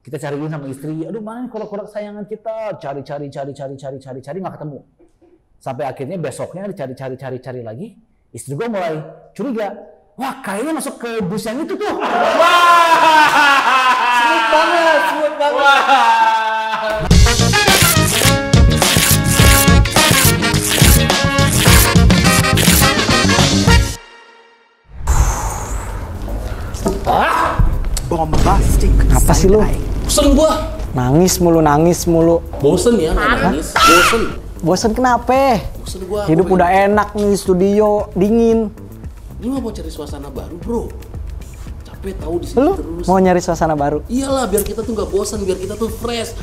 Kita cariin sama istri, aduh mana nih kolak-kolak sayangan kita, cari nggak ketemu. Sampai akhirnya besoknya dicari lagi, istri gue mulai curiga, wah kayaknya masuk ke bus yang itu tuh. Smooth banget. Bombastic. Apa sih lu? Bosen gua. Nangis mulu. Bosen ya, nangis. Bosen kenapa? Bosen gua. Hidup udah enak nih, studio dingin. Lu mau cari suasana baru, bro? Capek tahu di sini Lu terus. mau nyari suasana baru? Iyalah, biar kita tuh nggak bosan, biar kita tuh fresh.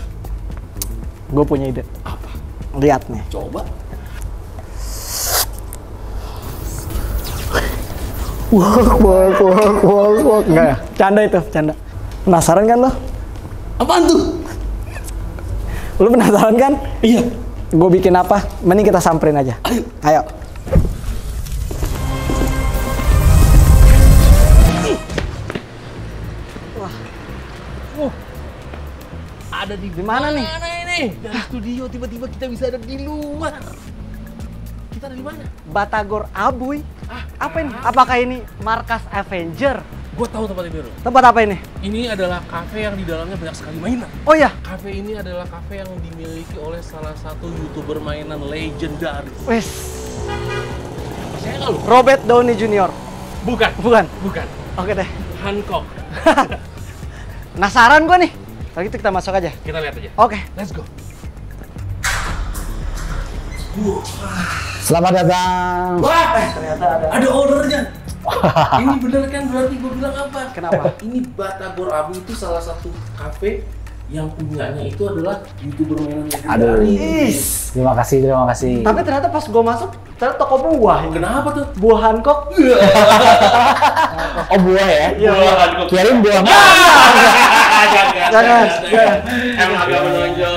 Gue punya ide. Apa? Lihat nih. Coba. Wah. Enggak ya? Canda itu, canda. Penasaran kan lo? Apaan tuh? Lu penasaran kan? Iya. Gue bikin apa? Mending kita samperin aja. Ayo. Ada di mana nih? Mana ini? Dari studio tiba-tiba kita bisa ada di luar. Kita ada di mana? Batagor Abuy. Apa ini? Apakah ini markas Avenger? Gua tahu tempat ini, bro. Tempat apa ini? Ini adalah kafe yang di dalamnya banyak sekali mainan. Oh ya, Kafe ini adalah kafe yang dimiliki oleh salah satu YouTuber mainan legendaris. wes. Saya nggak lu? Robert Downey Jr. Bukan. Bukan. Oke deh. Hancock. Penasaran gue nih. Kalau gitu kita masuk aja. Kita lihat aja. Oke. Let's go. Selamat datang. Wah, Ternyata ada ordernya. Ini bener kan berarti gue bilang apa? Kenapa? Ini Batagor Abu itu salah satu kafe yang punyanya itu adalah YouTuber mainan Aduh. legendaris. Terima kasih. Tapi ternyata pas gue masuk, ternyata toko buah. Kenapa tuh? Buah Hancock. Oh buah ya? Iya. Kirain buah. Jangan. Emang agak menonjol,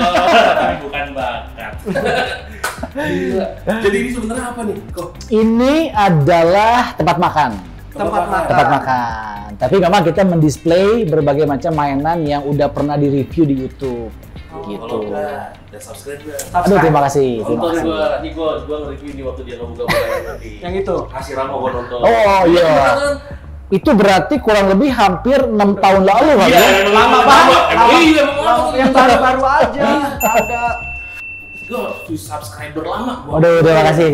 tapi bukan bakat. Gila. Jadi ini sebenarnya apa nih? Kok? Ini adalah tempat makan. Tempat Makan. Tapi memang kita mendisplay berbagai macam mainan yang udah pernah di-review di YouTube. Gitu. Kalau enggak, dan subscribe ya. Aduh, terima kasih. Nonton gua nge-review ini waktu dia ngebuka nanti. Yang itu. Kasih Rama gua nonton. Oh iya. Itu berarti kurang lebih hampir 6 tahun lalu kan? Iya, ya? Lama banget. Iya, Yang baru-baru aja. Ada. Gua subscriber lama. Waduh, terima kasih.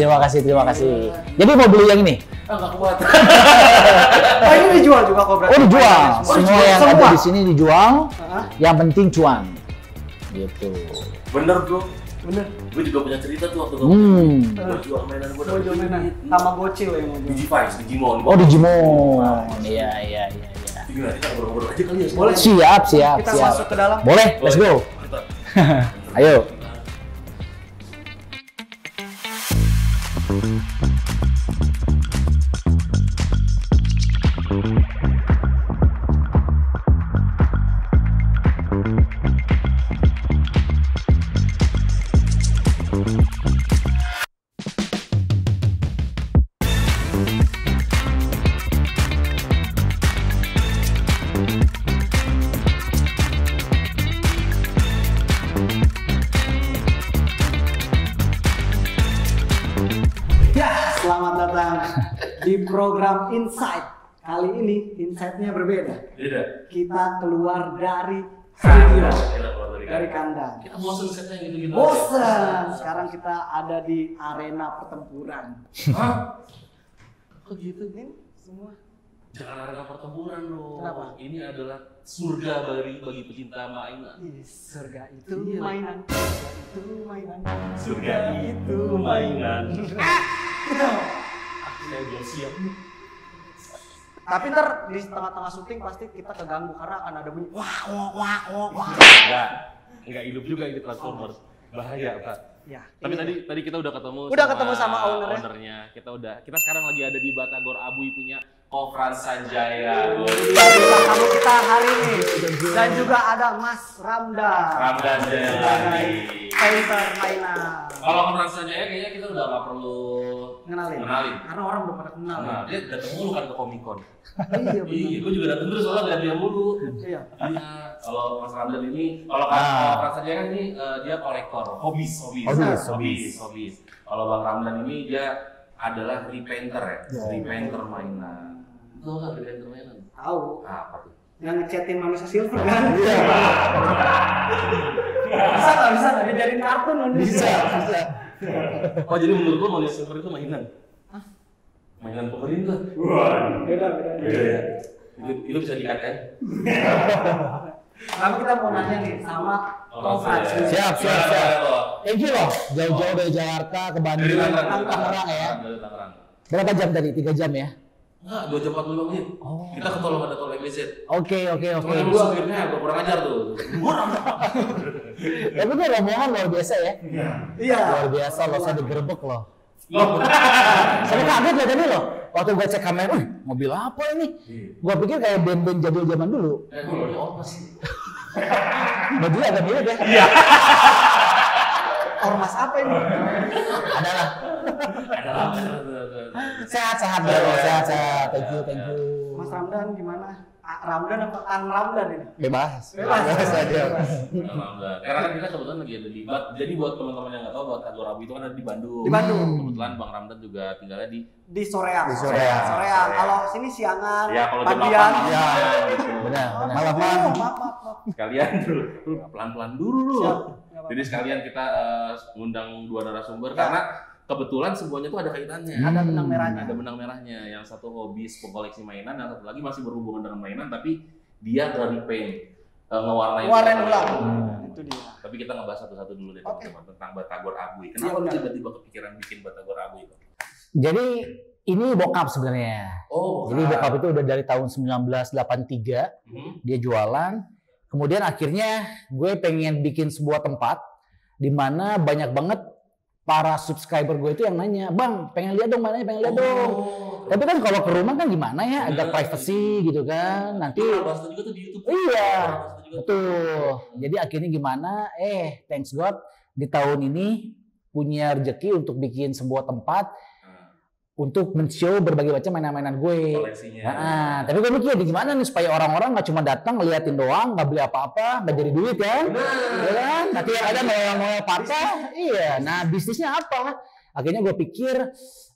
Jadi mau beli yang ini? Enggak kuat. Oh ini dijual juga kok berarti. Oh dijual. Semua yang ada Semua. di sini dijual. Hah? Yang penting cuan. Gitu. Bener, bro. Bener. Gue juga punya cerita tuh waktu gua jual mainan gua Mau jual mainan. Sama bocil yang mau jual. Digivice, Digimon. Oh Digimon. Iya. Gimana kita ngobrol-ngobrol aja kali ya? Boleh. Siap. Kita masuk ke dalam. Boleh, let's go. Mantap. Ayo. Selamat datang di program Insight. Kali ini Insight-nya berbeda. Beda. Kita keluar dari studio, Kita keluar dari kandang. Kita bosen setnya gitu-gitu. Bosan. Sekarang kita ada di arena pertempuran. Hah? Kok gitu? Ini semua. Jangan ada pertempuran loh. Kenapa? Ini adalah surga bagi pecinta mainan. Ih, surga itu Iya. mainan. Surga itu mainan. Surga itu mainan. Saya belum siap nih. Tapi ntar di tengah-tengah syuting pasti kita keganggu karena akan ada bunyi wah. Enggak hidup juga ini Transformers. Bahaya, Pak. Ya. Tapi ini tadi kita udah ketemu sama ownernya. Kita sekarang lagi ada di Batagor Abuy punya Kofran Sanjaya. dari tamu kita hari ini dan juga ada Mas Ramdan. Ramdan sebagai painter mainan. Kalau Kofran Sanjaya kayaknya kita udah nggak perlu Kenalin. Karena orang belum pada kenal. Nah, dia datang mulu kan ke Comic Con. Iya, Iya, gue juga datang terus soalnya ngeliat dia mulu. Iya. Iya, kalau Mas Ramdan ini, kalau kan Mas Sajaya kan ini dia kolektor, hobis. Kalau Bang Ramdan ini dia adalah repainter ya, repainter mainan. Tahu nggak repainter mainan? Tahu. Apa tuh? Yang ngecatin manusia silver kan? Iya. Bisa nggak dijadiin kartun manusia? Bisa. Oh jadi menurut lo manusia silver itu mainan? Hah? Mainan pemerintah? Wah. Beda. Ya. Itu bisa dikat kan? Tapi kita mau nanya nih sama Tovan. Siap. Thank you loh, jauh-jauh dari Jakarta ke Bandung, Tangerang ya. Tangerang. Berapa jam tadi? 3 jam ya? Enggak, 2 jam 45 menit. Kita ketolong ada tol MBZ. Oke. Soalnya lu supirnya agak kurang ajar tuh. Tapi itu rombongan luar biasa ya? Iya. Luar biasa loh, saya digerebek loh. Saya kaget loh tadi loh. Waktu gue cek kamera, mobil apa ini? Gue pikir kayak band-band jadul zaman dulu. Apa sih? Bajunya agak mirip ya? Iya. Ormas apa ini? Adalah. Sehat. Thank you. Mas Ramdan gimana? Ramdan apa Kang Ramdan ini? Bebas Karena aja. kan kita kebetulan lagi ada di jadi buat teman-teman yang nggak tahu buat Batagor Abu itu kan ada di Bandung. Di Bandung. Kebetulan Bang Ramdan juga tinggalnya di Soreang. Soreang. Kalau sini siangan. Ya kalau jam pagian. 8 Ya. gitu. Benar. Maaf. Sekalian dulu pelan-pelan dulu. Siap. Jadi sekalian kita ngundang 2 narasumber karena kebetulan semuanya tuh ada kaitannya. Ada benang merahnya. Ada benang merahnya. Yang satu hobis pengkoleksi mainan, yang satu lagi masih berhubungan dengan mainan tapi dia nge-repaint, ngewarnain ulang. Itu dia. Tapi kita ngebahas satu-satu dulu deh teman-teman tentang Batagor Abui. Iya, Kenapa tiba-tiba kepikiran bikin Batagor Abui? Jadi ini bokap sebenarnya. Oh, Jadi bokap itu udah dari tahun 1983 dia jualan. Kemudian akhirnya gue pengen bikin sebuah tempat di mana banyak banget para subscriber gue itu yang nanya, "Bang, pengen lihat dong mainannya, pengen lihat dong." Tapi kan kalau ke rumah kan gimana ya, agak privacy gitu kan. Nanti juga tuh di YouTube. iya. Betul. Jadi akhirnya gimana? Thanks God di tahun ini punya rezeki untuk bikin sebuah tempat untuk men-show berbagai macam mainan-mainan gue. Koleksinya. Tapi gue mikir gimana nih supaya orang-orang nggak cuma datang ngeliatin doang, nggak beli apa-apa, nggak jadi duit kan? Ya kan? Nanti yang ada mau patah. Iya. Nah bisnisnya apa? Akhirnya gue pikir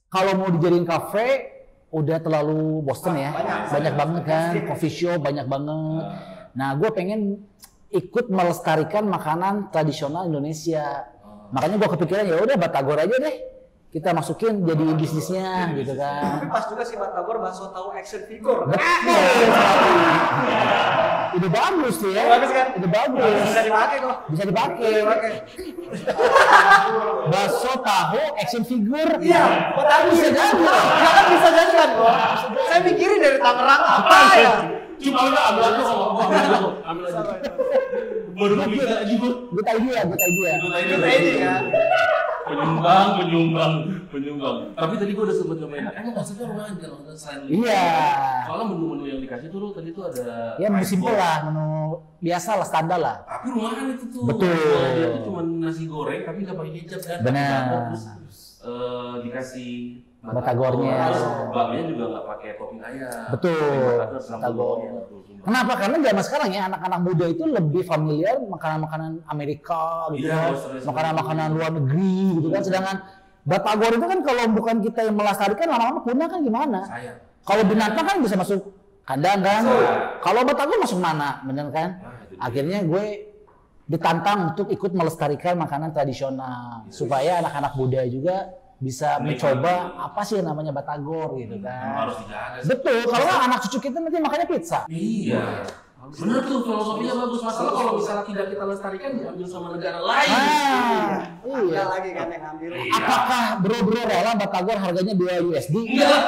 kalau mau dijadiin kafe udah terlalu bosen ya. Banyak banget kan, coffee shop banyak banget. Nah gue pengen ikut melestarikan makanan tradisional Indonesia. Makanya gue kepikiran ya udah Batagor aja deh. Kita masukin jadi bisnisnya gitu kan. Tapi pas juga si Batagor bakso tahu action figure. Udah bagus sih ya. Bagus kan? Udah bagus. Bisa dipakai kok. Bisa dipakai. Bakso tahu action figure. Iya, bisa jadi. Kan bisa jadi kan kok. Saya mikirin dari Tangerang apa ya? Cuma ambil aja sama gua, ambil aja. Baru mikir aja gua. Good idea. Ini kan. Penyumbang. Tapi tadi gua udah sempet nyobain. Emang maksudnya lumayan kalau selain Iya. Soalnya menu-menu yang dikasih tuh tadi tuh ada. Ya menu simpel lah, menu biasa lah, standar lah. Tapi lumayan itu tuh. Betul. Dia tuh cuma nasi goreng tapi nggak pakai kecap kan. Benar. Terus dikasih Batagornya. Bakminya juga nggak pakai topping ayam. Betul. Batagor. Kenapa? Karena zaman sekarang ya anak-anak muda itu lebih familiar makanan-makanan Amerika gitu kan, makanan-makanan luar negeri gitu kan. Sedangkan Batagor itu kan kalau bukan kita yang melestarikan lama-lama punah kan gimana? Kalau binatang kan bisa masuk kandang kan. Kalau Batagor masuk mana, bener kan? Akhirnya gue ditantang untuk ikut melestarikan makanan tradisional supaya anak-anak muda juga bisa mencoba apa sih yang namanya Batagor gitu kan. Harus dijaga. Betul, kalau nggak anak cucu kita nanti makannya pizza. Iya. Benar tuh filosofinya bagus. Masalah kalau misalnya tidak kita lestarikan diambil sama negara lain. Ada lagi kan yang ngambil. Apakah bro rela Batagor harganya $2? Enggak.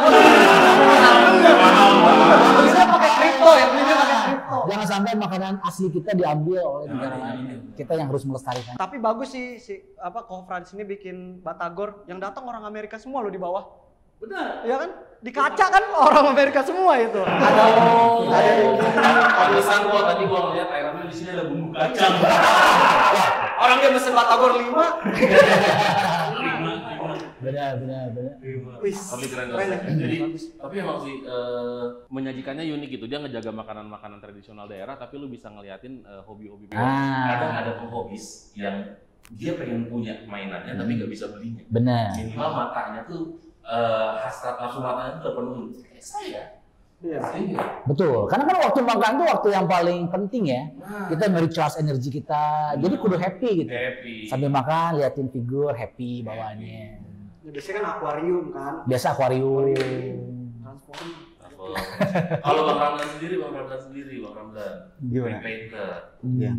Bisa pakai kripto ya, belinya pakai kripto. Jangan sampai makanan asli kita diambil oleh negara lain. Kita yang harus melestarikan. Tapi bagus sih Kofran sini bikin Batagor yang datang orang Amerika semua loh di bawah. Benar. Iya kan? Di kaca kan orang Amerika semua itu. Ada Alasan gua tadi gua ngeliat ayamnya di sini ada bumbu kacang. orang dia mesen Batagor 5. Benar. Wis, Tapi keren keren ya. Jadi, tapi emang sih menyajikannya unik gitu. Dia ngejaga makanan-makanan tradisional daerah, tapi lu bisa ngeliatin hobi-hobi. Kadang ada penghobis yang dia pengen punya mainannya, tapi nggak bisa belinya. Benar. Minimal matanya tuh hasrat nafsu matanya tuh terpenuhi. Kayak saya. Iya. Betul. Karena kan waktu makan tuh waktu yang paling penting ya. Kita nge-recharge energi kita. Jadi kudu happy gitu. Happy. Sambil makan liatin figur happy bawaannya. Ya, biasanya kan akuarium kan. Biasa akuarium. Transform. Kalau Bang Ramdan sendiri, Bang Gimana? repainter. Iya.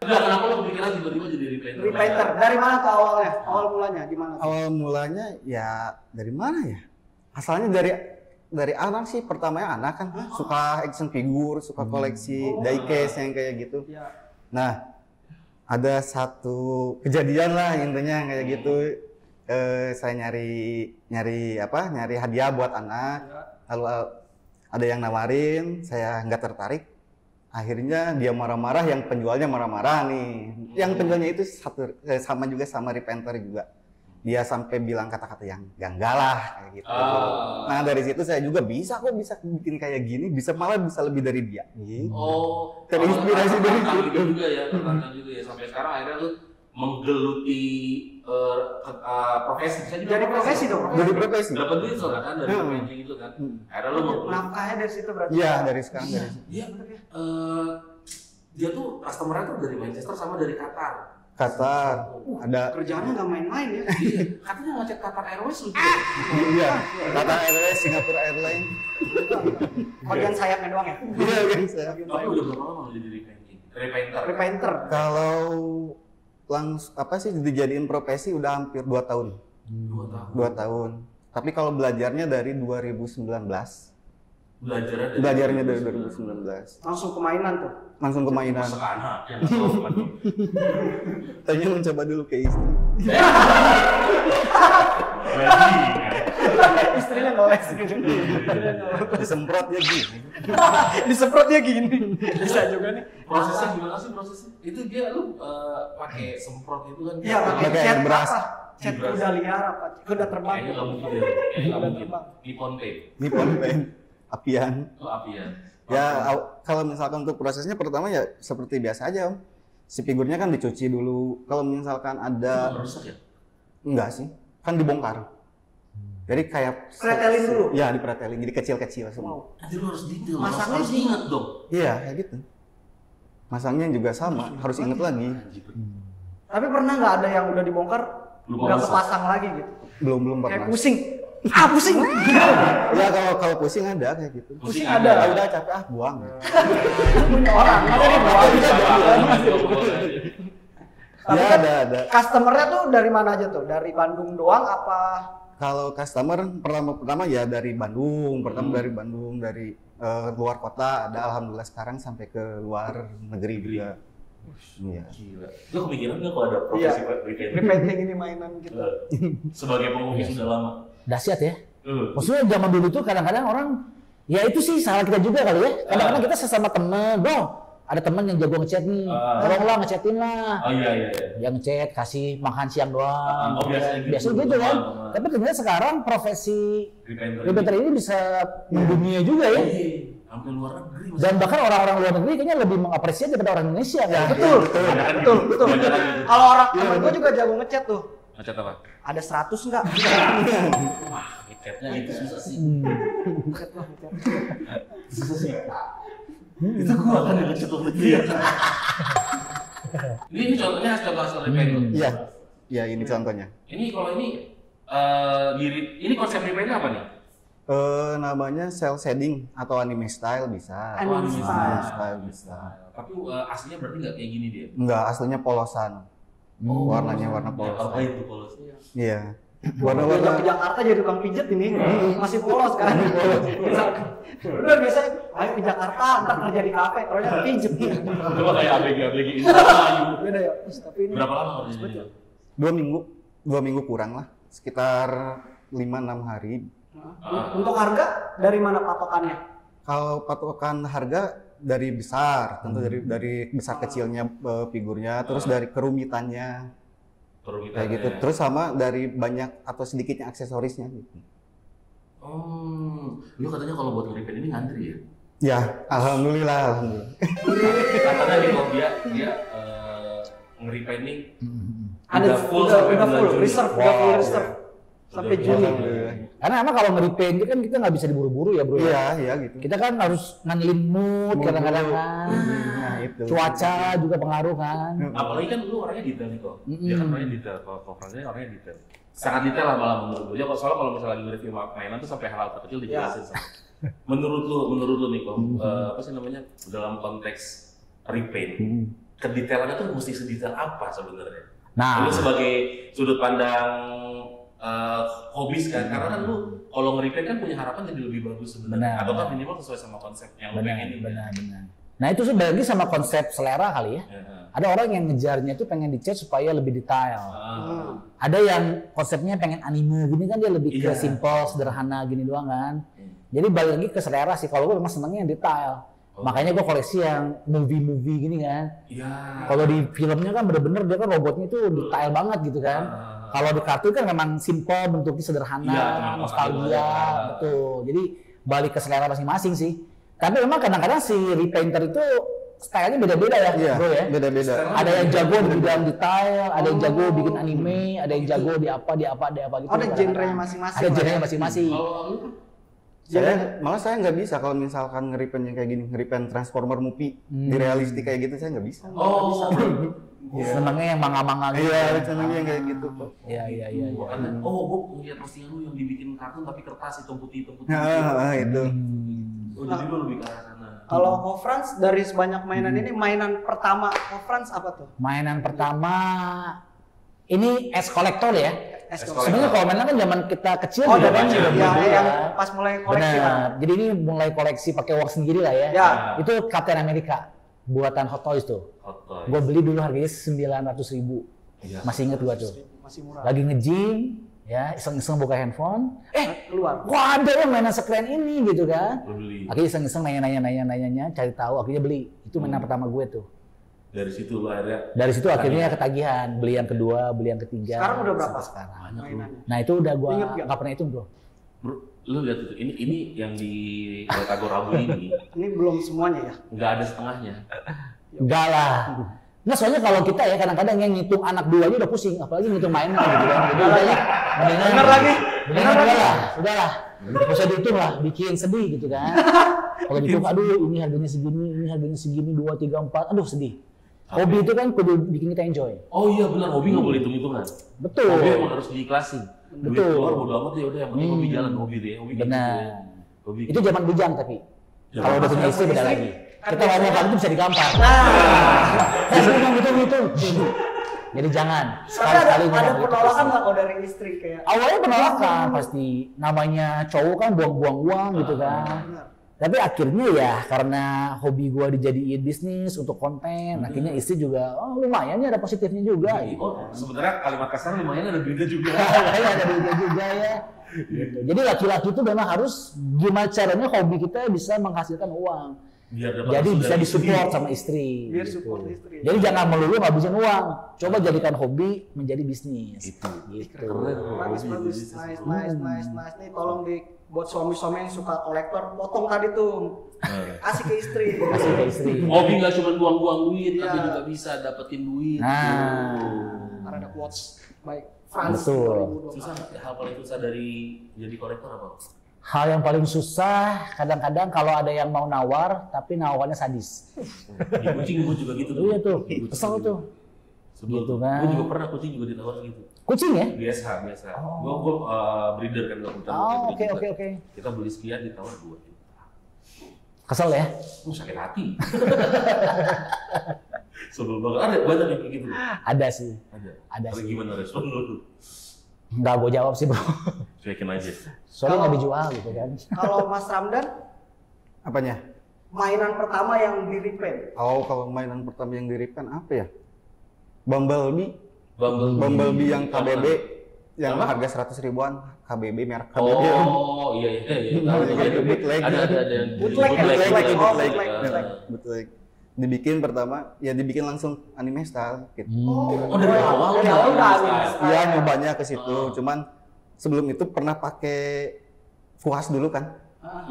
Udah kenapa lo kepikiran tiba-tiba jadi repainter? Repainter. Dari mana tuh awalnya? Awal mulanya gimana? Awal mulanya ya dari mana ya? Asalnya dari anak sih, pertamanya anak kan suka action figure, suka koleksi diecast yang kayak gitu. Ya. Nah, ada satu kejadian lah intinya kayak gitu. Saya nyari hadiah buat anak. Lalu ada yang nawarin, saya nggak tertarik. Akhirnya dia marah-marah, yang penjualnya marah-marah nih. Yang penjualnya itu sama juga sama repainter juga. Dia sampai bilang kata-kata yang enggak lah kayak gitu. Nah dari situ saya juga bisa bikin kayak gini, malah bisa lebih dari dia. Oh, Terinspirasi dari situ. juga ya, sampai sekarang akhirnya lu menggeluti profesi. Saya juga Jadi profesi dong. Jadi profesi. Dapat duit soalnya kan dari painting itu kan. Akhirnya lu Nafkahnya dari situ berarti. Iya dari sekarang dari situ. Dia tuh customer-nya tuh dari Manchester sama dari Qatar. Qatar ada. Kerjaannya nggak main-main ya. Iya, katanya ngecek Qatar Airways lu. Iya. Qatar Airways, Singapore Airlines. Bagian sayapnya doang ya. Iya kan saya. Tapi udah berapa lama lu jadi repainter? Repainter. Kalau dijadiin profesi udah hampir 2 tahun. 2 tahun. 2 tahun. Tapi kalau belajarnya dari 2019. Belajarnya dari 2019. Langsung ke mainan tuh. Langsung ke mainan. Masak anak. Tanya mencoba dulu ke istri. Istrinya ngeles gitu. Disemprot ya gini. Disemprot dia gini. Bisa juga nih. Prosesnya gimana sih prosesnya? Itu dia lu pakai semprot itu kan? Iya, pakai Pakai cat beras. apa? Cat kuda liar apa? Kuda terbang. Kayaknya nggak mungkin deh. Kayaknya nggak mungkin. Nippon paint. Nippon paint. Apian. Oh, apian. Ya kalau misalkan untuk prosesnya pertama ya seperti biasa aja Om. Si figurnya kan dicuci dulu. Kalau misalkan ada Rusak ya? enggak sih, kan dibongkar. Jadi kayak Pretelin dulu? Ya, dipretelin jadi kecil-kecil semua. Nanti lu harus detail. Masaknya harus ingat dong. Iya, kayak gitu. Masangnya juga sama, harus inget lagi. Tapi pernah nggak ada yang udah dibongkar Lupa nggak masak. kepasang lagi gitu? Belum Kayak pernah. pusing. Pusing. Ya kalau pusing ada kayak gitu. Pusing ada. Ah, udah capek buang. Punya orang. Ada di bawah. Tapi Ya kan ada. customernya tuh dari mana aja tuh? Dari Bandung doang apa? Kalau customer pertama ya dari Bandung, dari Bandung, dari luar kota ada, alhamdulillah sekarang sampai ke luar negeri juga. Iya. Gila. Lu kepikiran nggak kalau ada Iya. profesi repainting? Repainting ini mainan kita. Sebagai penghobi sudah lama. Dahsyat ya. Maksudnya zaman dulu tuh kadang-kadang orang, ya itu sih salah kita juga kali ya. Kadang-kadang kita sesama temen, bro, ada temen yang jago ngecat nih, tolonglah ngecatin lah. Oh iya. Yang ngecat, kasih makan siang doang. Oh, biasanya gitu. Biasa gitu kan. Tapi ternyata sekarang profesi repainter ini bisa mendunia juga ya. Sampai luar negeri. Dan bahkan orang-orang luar negeri kayaknya lebih mengapresiasi daripada orang Indonesia. Ya, Betul. Kalau orang temen gue juga jago ngecat tuh. Ngecat apa? Ada 100 nggak? Wah, ngecatnya itu susah sih. Itu gua kan yang ngecat waktu itu ya. Ini contohnya contoh asal repainting. Iya. Ya ini contohnya. Ini kalau ini ini konsep repainting apa nih? Namanya cell shading atau anime style bisa. Anime style bisa. Tapi aslinya berarti nggak kayak gini dia. Enggak, aslinya polosan. Warnanya warna polos. Apa itu polos? Iya. Warna ke Jakarta jadi tukang pijet ini masih polos kan? Udah biasanya ayo ke Jakarta ntar kerja di kafe terusnya pijet. Coba kayak ABG ini Melayu. Beda ya. Tapi ini Berapa lama harus ini? 2 minggu. 2 minggu kurang lah. Sekitar 5-6 hari. untuk harga dari mana patokannya? Kalau patokan harga dari besar, tentu dari besar kecilnya figurnya, terus dari kerumitannya. Kayak gitu. Terus sama dari banyak atau sedikitnya aksesorisnya gitu. Oh, lu katanya kalau buat nge-repaint ini ngantri ya? Ya, alhamdulillah. Katanya nih kok dia nge-repaint nih Udah full reserve sampai Juni. Karena emang kalau nge-repaint itu kan kita nggak bisa diburu-buru ya bro. Iya gitu. Kita kan harus ngandelin mood kadang-kadang kan. Nah, itu. Cuaca juga pengaruh kan. Apalagi kan lu orangnya detail nih kok. Dia kan orangnya detail. Kalau Franz orangnya detail. Sangat detail lah malah menurut gue. Soalnya kalau misalnya lagi nge-review mainan tuh sampai hal-hal terkecil dijelasin sama. Menurut lu nih kok, apa sih namanya dalam konteks repaint, kedetailannya tuh mesti sedetail apa sebenarnya? Nah, lu sebagai sudut pandang hobis kan, karena kan lu kalau nge-repaint kan punya harapan jadi lebih bagus sebenarnya, atau kan minimal sesuai sama konsep yang lu pengen. Benar. Nah itu sebenarnya sama konsep selera kali ya. Ada orang yang ngejarnya tuh pengen dicat supaya lebih detail. Ada yang konsepnya pengen anime gini kan dia lebih ke simple, sederhana gini doang kan. Jadi balik lagi ke selera sih. Kalau gue memang senengnya yang detail. Makanya gue koleksi yang movie gini kan. Kalau di filmnya kan bener-bener dia kan robotnya itu detail banget gitu kan. Kalau di kartun kan memang simple, bentuknya sederhana, nostalgia, betul. Jadi balik ke selera masing-masing sih. Tapi memang kadang-kadang si repainter itu stylenya beda-beda ya, bro ya. Beda-beda. Ada yang jago di bidang detail, ada yang jago bikin anime, ada yang jago di apa gitu. Ada genre-nya masing-masing. Ada genre-nya masing-masing. Malah saya nggak bisa kalau misalkan nge-repaint yang kayak gini, nge-repaint Transformer movie di realistik kayak gitu saya nggak bisa. Senangnya yang manga-manga gitu. Iya, senangnya yang kayak gitu. Iya. Gue ngeliat postingan lu yang dibikin kartun tapi kertas hitam putih. Nah, itu. Jadi lu lebih ke arah sana. Kalau Ko Franz dari sebanyak mainan ini, mainan pertama Ko Franz apa tuh? Mainan pertama ini es kolektor ya. Kolektor. Sebenarnya kalau mainan kan zaman kita kecil udah kan ya, yang pas mulai koleksi benar. lah. Jadi ini mulai koleksi pakai work sendiri lah ya. Itu Captain America buatan Hot Toys tuh. Gue beli dulu harganya 900.000. Masih inget gue tuh. Masih murah. Lagi nge-gym, ya iseng-iseng buka handphone. Keluar. Wah ada yang mainan sekeren ini gitu kan. Beli. Akhirnya iseng-iseng nanya, cari tahu. Akhirnya beli. Itu mainan pertama gue tuh. Dari situ lu akhirnya. Dari situ akhirnya ketagihan. Beli yang kedua, beli yang ketiga. Sekarang udah berapa? Sekarang. Mainannya. Nah itu udah gue nggak pernah hitung bro. Bro, lu lihat itu. Ini yang di Batagor Abu ini. Ini belum semuanya ya? Nggak ada setengahnya. Enggak lah. Nah soalnya kalau kita ya kadang-kadang yang ngitung anak dua aja udah pusing, apalagi ngitung mainan gitu kan. Jadi udah ya, Bener lagi. Udahlah. Nggak usah dihitung lah, bikin sedih gitu kan. Kalau dihitung, aduh ini harganya segini, 2, 3, 4, aduh sedih. Hobi itu kan kudu bikin kita enjoy. Oh iya benar, hobi nggak boleh hitung-hitungan. Betul. Hobi emang harus diikhlasin. Duit keluar bodo amat ya udah, yang penting hobi jalan, hobi deh. Benar. Hobi. Itu zaman bujang tapi. Kalau udah punya istri beda lagi. Kita ngomong kamu itu bisa digampar. Hitung. Jadi jangan. Sekali-sekali ada penolakan nggak kalau dari istri kayak? Awalnya penolakan pasti. Namanya cowok kan buang-buang uang gitu kan. Tapi akhirnya ya karena hobi gua dijadiin bisnis untuk konten, akhirnya istri juga, oh lumayan ya ada positifnya juga. Gitu. Oh sebenarnya kalimat kasar lumayan ada duitnya juga. Ada duitnya juga ya. Gitu. Jadi laki-laki itu memang harus gimana caranya hobi kita bisa menghasilkan uang. Jadi bisa disupport sama istri. Biar gitu. support istri. Jadi jangan melulu ngabisin uang. Coba jadikan hobi menjadi bisnis. Gitu. Bagus. Nice. Nih tolong buat suami-suami yang suka kolektor, potong tadi tuh. Kasih ke istri. Hobi nggak cuma buang-buang duit, tapi juga bisa dapetin duit. Nah. Karena ada quotes baik. Franz. Betul. Susah nggak? Hal paling susah dari jadi kolektor apa? Hal yang paling susah kadang-kadang kalau ada yang mau nawar tapi nawarnya sadis. Di kucing gue juga gitu tuh. Iya tuh, kesel tuh. Gitu kan. Gue juga pernah kucing juga ditawar gitu. Kucing ya? Biasa. Gue breeder kan gue. Oh, oke. Kita beli sekian ditawar 2 juta. Kesel ya? Sakit hati. Sebel banget. Ada banyak yang kayak gitu. Ada sih. Ada sih. Gimana respon lu? Nggak gue jawab sih bro. Cuekin aja. Soalnya nggak dijual gitu kan. Kalau Mas Ramdan, Apanya? mainan pertama yang di-repaint. Oh, kalau mainan pertama yang di-repaint apa ya? Bumblebee yang KBB yang harga 100 ribuan, KBB merek KBB. Oh iya. Bootleg. Ada yang Bootleg. dibikin pertama ya dibikin langsung anime style gitu. Oh dari awal udah. Iya nyobanya ke situ. Cuman sebelum itu pernah pakai kuas dulu kan.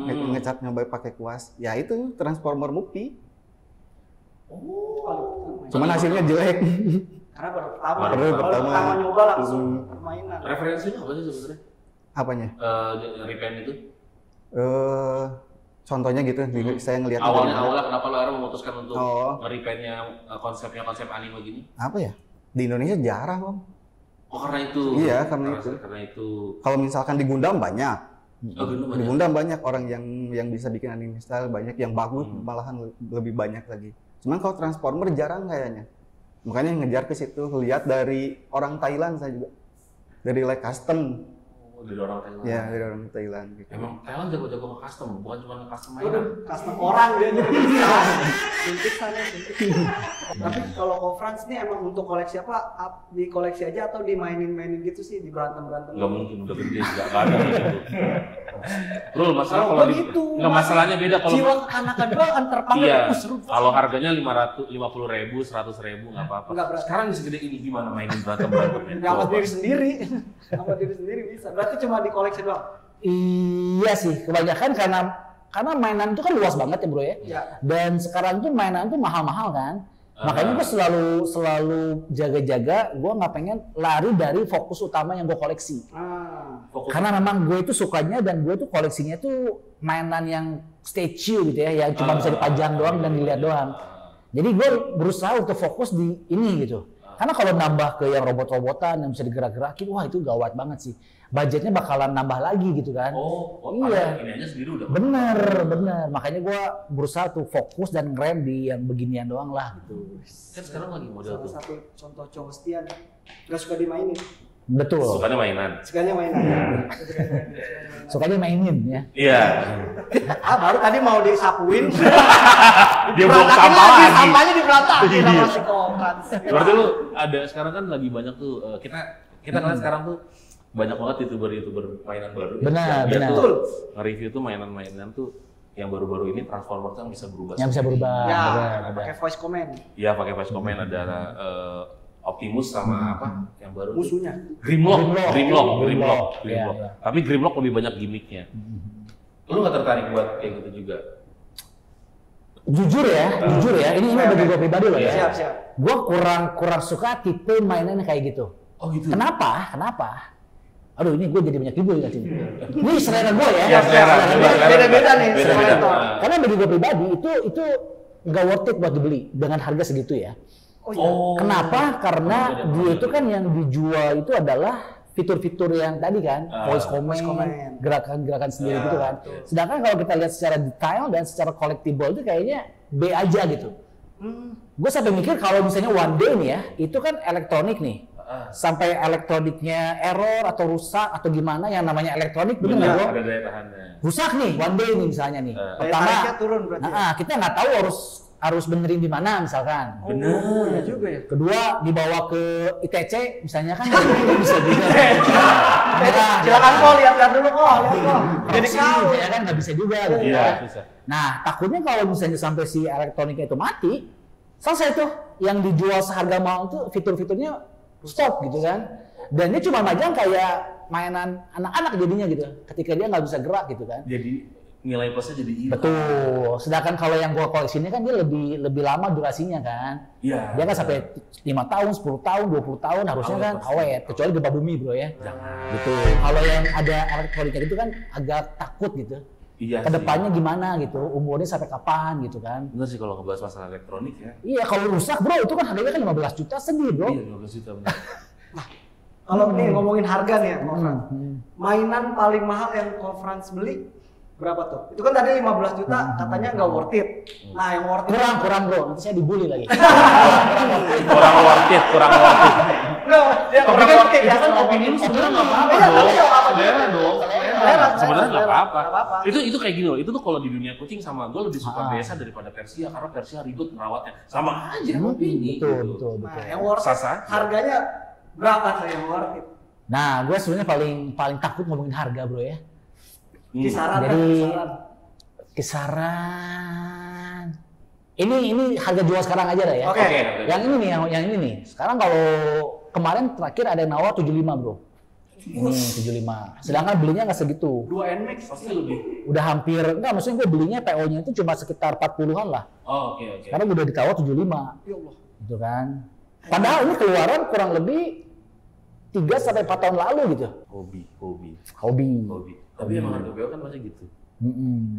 Ngecat nyoba pakai kuas. Ya itu Transformer Movie. Cuman hasilnya jelek. Karena pertama nyoba langsung permainan. Referensinya apa sih sebenarnya? Apanya? Repaint itu? Contohnya gitu, saya ngelihat awalnya kenapa lo akhirnya memutuskan untuk nge-repaintnya konsep anime gini? Apa ya? Di Indonesia jarang Om. Oh karena itu? Iya karena itu. Kalau misalkan di Gundam banyak. Di Gundam banyak orang yang bisa bikin anime style, banyak yang bagus, malahan lebih banyak lagi. Cuman kalau Transformer jarang kayaknya. Makanya ngejar ke situ, lihat dari orang Thailand saya juga. Dari like custom. Dari orang Thailand. Iya, dari orang Thailand gitu. Emang Thailand jago-jago nge-custom, bukan cuma nge-custom mainan. Custom orang dia juga. Suntik sana, suntik. Tapi kalau Kofrans ini emang untuk koleksi apa? Di koleksi aja atau dimainin gitu sih, di berantem-berantem? Enggak mungkin, udah gede, enggak ada gitu. Bro, masalah kalau gitu, enggak masalahnya beda kalau jiwa kekanakan gua kan terpanggil seru. Kalau harganya 50.000, 100.000 enggak apa-apa. Sekarang segede ini gimana mainin berantem-berantemnya? Sama diri sendiri. Sama diri sendiri bisa. Berarti cuma di koleksi doang. Iya sih, kebanyakan karena mainan itu kan luas banget ya bro ya. Dan sekarang tuh mainan tuh mahal-mahal kan. Makanya gue selalu jaga-jaga, gue nggak pengen lari dari fokus utama yang gue koleksi. Karena memang gue itu sukanya dan gue tuh koleksinya tuh mainan yang statue gitu ya, yang cuma bisa dipajang doang dan dilihat doang. Jadi gue berusaha untuk fokus di ini gitu. Karena kalau nambah ke yang robot-robotan yang bisa digerak-gerakin, wah itu gawat banget sih. Budgetnya bakalan nambah lagi gitu kan. Iya. Ini aja sendiri udah. Bener. Makanya gue berusaha tuh fokus dan ngerem di yang beginian doang lah gitu. Kan sekarang lagi model tuh. Salah satu contoh cowok setia nih. Gak suka dimainin. Betul. Sukanya mainan. Sukanya mainan. Sukanya mainin ya. Iya. Baru tadi mau disapuin. Dia buang sampah lagi. Sampahnya diberantakin sama si Kofrans. Berarti lu ada sekarang kan lagi banyak tuh kita ngeliat sekarang tuh banyak banget youtuber mainan baru. Benar. Nge-review tuh mainan-mainan tuh yang baru-baru ini Transformer yang bisa berubah. Yang bisa berubah. Ya, pakai voice comment. Iya, pakai voice comment ada Optimus sama apa yang baru musuhnya. Grimlock. Iya. Tapi Grimlock lebih banyak gimmicknya. Lu nggak tertarik buat kayak gitu juga? Jujur ya, ini bagi gue pribadi loh ya. Siap. Gue kurang suka tipe mainannya kayak gitu. Oh gitu. Kenapa? Aduh, ini gue jadi banyak ibu ya sini. Ini selera gue ya. Ya, selera. Beda-beda nih. Beda-beda. Karena bagi gue pribadi itu nggak worth it buat dibeli dengan harga segitu ya. Kenapa? Karena dia itu kan yang dijual itu adalah fitur-fitur yang tadi kan, voice comment, gerakan-gerakan sendiri gitu kan. Sedangkan kalau kita lihat secara detail dan secara collectible itu kayaknya B aja gitu. Gue sampai mikir kalau misalnya one day nih ya, itu kan elektronik nih. Sampai elektroniknya error atau rusak atau gimana yang namanya elektronik, bener nggak bro? Ada daya tahannya. Rusak nih one day nih misalnya nih. Pertama, turun berarti. Kita nggak tahu harus benerin di mana misalkan. Bener juga ya. Kedua dibawa ke ITC misalnya kan bisa juga. Silakan kok lihat dulu kok. Jadi tahu ya kan nggak bisa juga. Iya bisa. Nah takutnya kalau misalnya sampai si elektroniknya itu mati, selesai tuh yang dijual seharga mahal tuh fitur-fiturnya stop gitu kan. Dan dia cuma majang kayak mainan anak-anak jadinya gitu. Ketika dia nggak bisa gerak gitu kan. Jadi nilai plusnya jadi hilang. Betul. Sedangkan kalau yang gua koleksi ini kan dia lebih lama durasinya kan. Iya. Dia kan sampai 5 tahun, 10 tahun, 20 tahun harusnya kan awet. Kecuali gempa bumi bro ya. Jangan. Gitu. Kalau yang ada elektroniknya itu kan agak takut gitu. Iya. Kedepannya gimana gitu, umurnya sampai kapan gitu kan. Bener sih kalau ngebahas masalah elektronik ya. Iya kalau rusak bro itu kan harganya kan 15 juta sedih bro. Iya 15 juta benar. Kalau nih ngomongin harga nih ya, mainan paling mahal yang Kofrans beli berapa tuh? Itu kan tadi 15 juta katanya nggak worth it. Nah yang worth it kurang bro, nanti saya dibully lagi. kurang worth it. Dia kurang worth it ya kan opini ini sebenarnya nggak apa-apa Sebenarnya nggak apa-apa. Itu kayak gini loh. Itu tuh kalau di dunia kucing sama gue lebih suka Persia daripada Persia karena Persia ribet merawatnya. Sama aja opini. Betul. Nah yang worth it harganya berapa tuh yang worth it? Nah gue sebenarnya paling takut ngomongin harga bro ya. Kisaran. Jadi kisaran Ini harga jual sekarang aja lah ya. Oke. Yang ini nih, yang ini nih. Sekarang kalau kemarin terakhir ada yang nawar 75 bro. Ini 75. Sedangkan belinya nggak segitu. 2 NMAX Pasti lebih. Udah hampir, enggak maksudnya gue belinya PO-nya itu cuma sekitar 40-an lah. Oh, oke. Sekarang udah ditawar 75. Ya Allah. Gitu kan. Padahal ini keluaran kurang lebih 3-4 tahun lalu gitu. Hobi. Tapi emang harga PO kan masih gitu.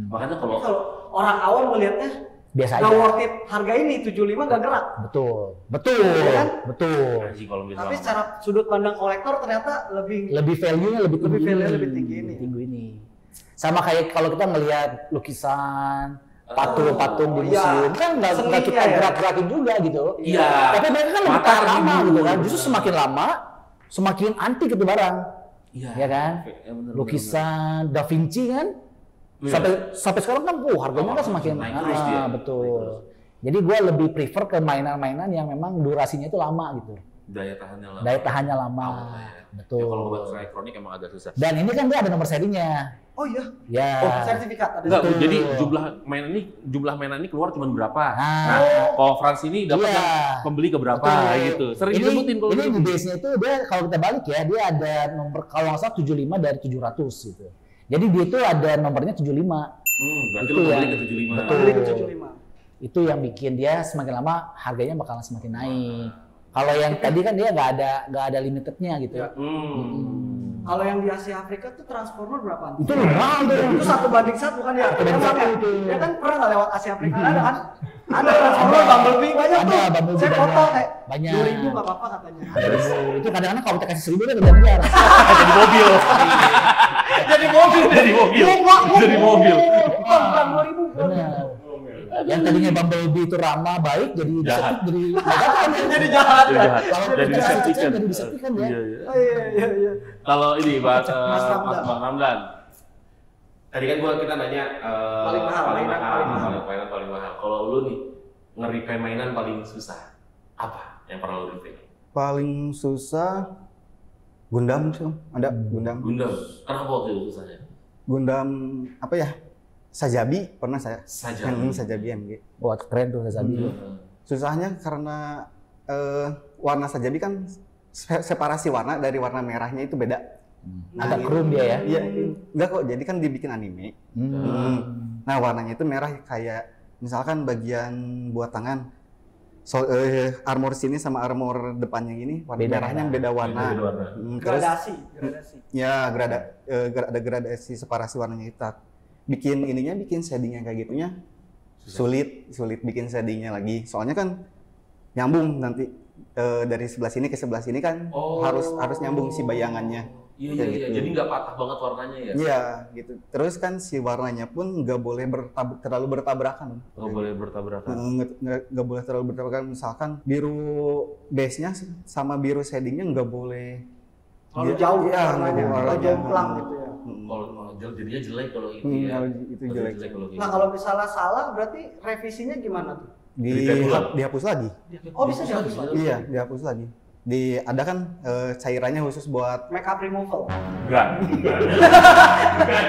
Makanya Tapi kalau orang awam melihatnya Biasa nggak aja. worth it. Harga ini 75 nggak gerak. Betul. Iya kan? Betul. anjing kalau misalnya Tapi secara sudut pandang kolektor ternyata lebih Value-nya lebih tinggi. value-nya lebih tinggi ini. Tinggi ini. Sama kayak kalau kita ngelihat lukisan, patung-patung di iya. museum kan nggak Seninya kita ya. gerak-gerakin juga gitu. Iya. Tapi mereka kan lebih Mata tahan lama ribu. gitu kan. Justru semakin lama, semakin antik itu barang. Iya. Ya kan? Ya, bener, Lukisan Da Vinci kan Iya. sampai sekarang kan harganya kan semakin naik terus dia. betul. Naik terus. Jadi gue lebih prefer ke mainan-mainan yang memang durasinya itu lama gitu. Daya tahannya lama. Daya tahannya lama. Awet lah ya. Betul. Ya, kalau baterai elektronik emang agak susah. Dan ini kan dia ada nomor serinya. Oh iya. Ya. Oh, sertifikat ada. Enggak, Betul. jadi jumlah mainan ini keluar cuma berapa? Nah. Nah, kalau Frans ini dapat Iya. yang pembeli ke berapa Betul. gitu. Sering Ini- disebutin kalau ini gitu. di base-nya itu dia kalau kita balik ya, dia ada nomor kalau nggak salah 75 dari 700 gitu. Jadi dia itu ada nomornya 75. Berarti Itu lu ya. beli ke 75. Betul. Beli ke 75. Itu yang bikin dia semakin lama harganya bakalan semakin naik. Kalau yang tadi kan dia nggak ada limitednya gitu. Ya. Kalau yang di Asia Afrika tuh Transformer berapa? Itu mahal tuh. Itu 1:1 kan ya? Satu banding Emang satu ya? itu. Ya kan pernah nggak lewat Asia Afrika ada kan? Ada Transformer, Bumblebee banyak Ada, tuh. Bumblebee Saya banyak. foto kayak Banyak. 2.000 nggak apa-apa katanya. Ada ribu. Itu kadang-kadang kalau kita kasih 1.000 dia kejar-kejar. Jadi mobil. Jadi mobil. Jadi mobil. Jadi mobil. Bukan 2.000. Benar. Yang tadinya Bumblebee itu ramah baik jadi Jahat. jadi negatif. Jadi jahat. Jadi jahat. Kalau Jadi kita diseptikan. kecil jadi diseptikan ya. Iya, iya. Oh, iya. Kalau ini Mas Mas Ramdan. Bang Ramdan. Tadi kan kita nanya Paling mahal, mainan paling mahal. Kalau lu nih nge-repair mainan paling susah apa yang pernah lu repair? Paling susah Gundam sih, Om. Ada Gundam. Gundam. Kenapa waktu itu susahnya? Gundam apa ya? Sajabi pernah saya. Sajabi. Yang ini Sajabi MG. Wah keren tuh Sazabi. Susahnya karena warna Sajabi kan separasi warna dari warna merahnya itu beda. Agak krum dia ya. Iya, enggak kok. Jadi kan dibikin anime. Nah, warnanya itu merah kayak misalkan bagian buat tangan. Armor sini sama armor depannya ini warna Beda merahnya warna. beda warna. Beda warna. Terus Gradasi. ya ada gradasi separasi warnanya hitam. Bikin shadingnya kayak gitunya sulit bikin shadingnya lagi. Soalnya kan nyambung nanti dari sebelah sini ke sebelah sini kan harus nyambung si bayangannya. Iya, Kayak iya. gitu. Jadi nggak patah banget warnanya ya? Iya gitu. Terus kan si warnanya pun nggak boleh terlalu bertabrakan. Nggak boleh bertabrakan. Nggak boleh terlalu bertabrakan. Misalkan biru base-nya sama biru shadingnya nggak boleh. Kalau jauh Iya, warnanya, nggak boleh. kalau jomplang gitu ya. Kalau jadinya jelek kalau itu ya. Kalau itu jelek. kalau gitu. Nah kalau misalnya salah berarti revisinya gimana tuh? Dihapus lagi. Oh bisa dihapus lagi? Iya, dihapus lagi. Ada kan cairannya khusus buat Makeup removal. Enggak.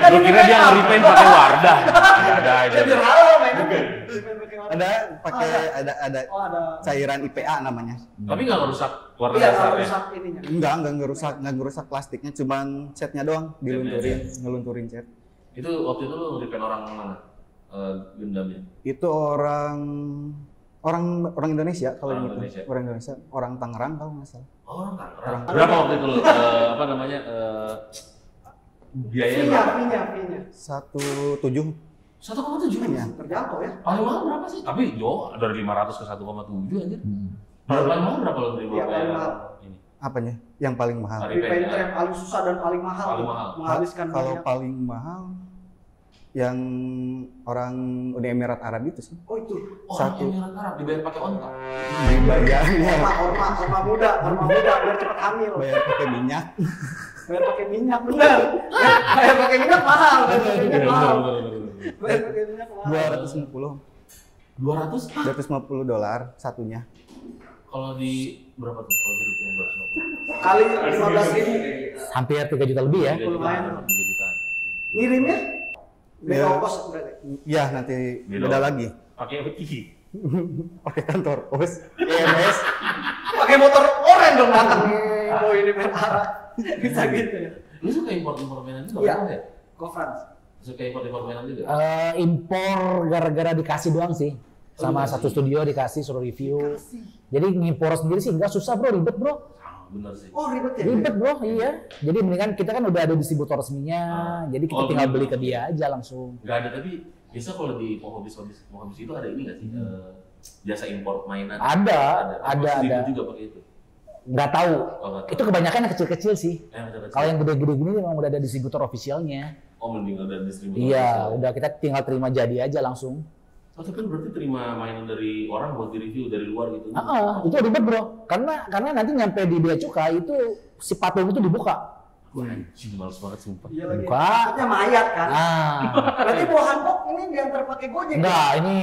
Lu kira dia nge-repaint pakai Wardah? Ada aja. Jadi halal mainnya. ada Oh ada. cairan IPA namanya. Tapi nggak ngerusak warna Iya kalau dasarnya. rusak ininya. Nggak ngerusak plastiknya, cuman catnya doang ngelunturin cat. Itu waktu itu lu nge-repaint orang mana? Gundamnya. Itu orang Indonesia kalau Orang yang itu. Indonesia. Orang Indonesia, orang Tangerang kalau nggak salah. Oh, orang Tangerang. Berapa waktu itu lu apa namanya? Biayanya berapa? Fee-nya. 1,7. 1,7 Iya. Terjangkau ya. Paling mahal berapa sih? Tapi dari 500 ke 1,7 anjir. Paling mahal berapa lo beli Iya, paling mahal. ini? Apanya? Yang paling mahal. Repainter yang paling susah dan paling mahal. Paling mahal. Menghabiskan Kalau banyak. paling mahal yang orang Uni Emirat Arab itu sih. Oh itu. Oh, Satu. Emirat Arab dibayar pakai onta. Dibayarnya Orma muda biar cepat hamil. bayar pakai minyak. Bayar pakai minyak benar. Bayar pakai minyak mahal. Bayar pakai minyak mahal. Bayar pakai minyak mahal. 250. 200? 250 $, satunya. Kalau di berapa tuh? Kalau di rupiah 250. Kali 15.000. Hampir 3 juta lebih ya. 3 lumayan. jutaan, 3 jutaan. Ngirimnya? Beda Ya. ongkos berarti. Ya nanti Beda. beda lagi. Pakai peti. Pakai kantor pos, EMS. Pakai motor oren dong datang nih, boy ini perkara. Bisa gitu ya. Lu suka impor mainan juga? Iya. Ya? Go France. Suka impor mainan juga? Impor gara-gara dikasih doang sih. Sama satu studio dikasih suruh review. Jadi ngimpor sendiri sih enggak susah bro, ribet bro. Bener sih. Oh ribet ya? Ribet bro, iya. Jadi mendingan kita kan udah ada distributor resminya, jadi kita tinggal beli ke dia aja langsung. Nggak ada, tapi biasa kalau di Mohobis itu ada ini nggak sih? Jasa impor mainan? Ada. Juga pakai itu? Nggak tahu. Oh, Itu kebanyakan yang kecil-kecil sih. Kecil. Kalau yang gede-gede gini memang udah ada distributor officialnya. Oh, mending ada distributor. Iya, udah kita tinggal terima jadi aja langsung. Oh, tapi berarti terima mainan dari orang buat di-review dari luar gitu? Itu ribet bro, karena nanti nyampe di bea cukai itu si patung itu dibuka. Wah, anjing, males banget sumpah. Iya lagi. Buka. Maksudnya mayat kan? Berarti bawa handuk ini diantar pakai Gojek? Enggak, ini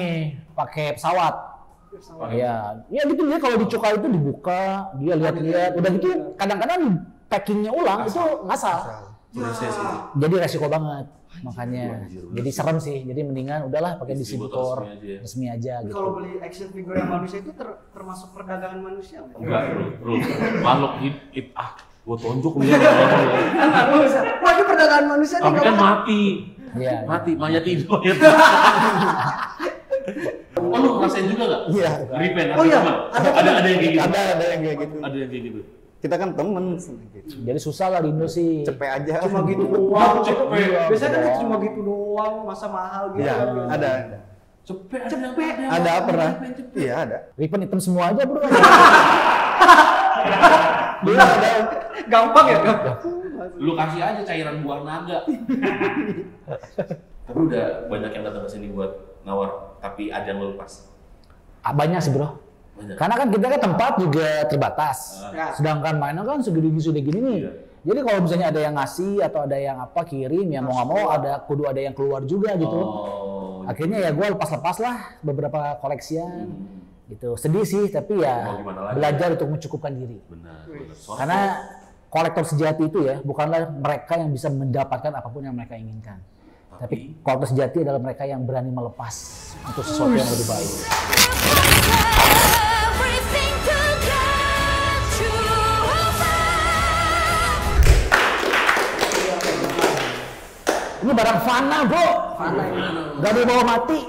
pakai pesawat. Iya, ya gitu dia kalau di cukai itu dibuka, dia lihat-lihat, udah gitu kadang-kadang packingnya ulang itu ngasal. Jadi resiko banget. Makanya jadi serem sih, jadi mendingan udahlah pakai distributor resmi aja gitu. Kalau beli action figure yang manusia itu termasuk perdagangan manusia? Enggak bro, makhluk hidup gua tonjok nih. Wah ini perdagangan manusia nih. Tapi kan mati. Iya. Mati, mayat hidup. Oh lu ngerasain juga nggak? Iya. Repaint. Oh iya. Ada yang kayak gitu. Ada yang kayak gitu. Ada yang kayak gitu. Kita kan temen. Jadi susah lah di Indo sih. Cepet aja. Cuma gitu doang. Cepet. Biasanya kan cuma gitu doang, masa mahal gitu. Iya, kan. ada. Cepet. Ada pernah? Iya ada. Ribbon hitam semua aja bro. Gampang ya? Lu kasih aja cairan buah naga. Tapi udah banyak yang datang ke sini buat nawar, tapi ada yang lepas. Banyak sih bro. Banyak. Karena kan kita kan tempat juga terbatas. Ya. Sedangkan mainan kan segede gini nih. Iya. Jadi kalau misalnya ada yang ngasih atau ada yang apa kirim ya mau nggak mau kudu ada yang keluar juga gitu. Akhirnya ya gue lepas lah beberapa koleksian. Gitu. Sedih sih tapi ya belajar untuk mencukupkan diri. Benar. Karena kolektor sejati itu ya bukanlah mereka yang bisa mendapatkan apapun yang mereka inginkan. Tapi kolektor sejati adalah mereka yang berani melepas untuk sesuatu yang lebih baik. Ini barang fana bro. Fana ini. Gak ada bawa mati.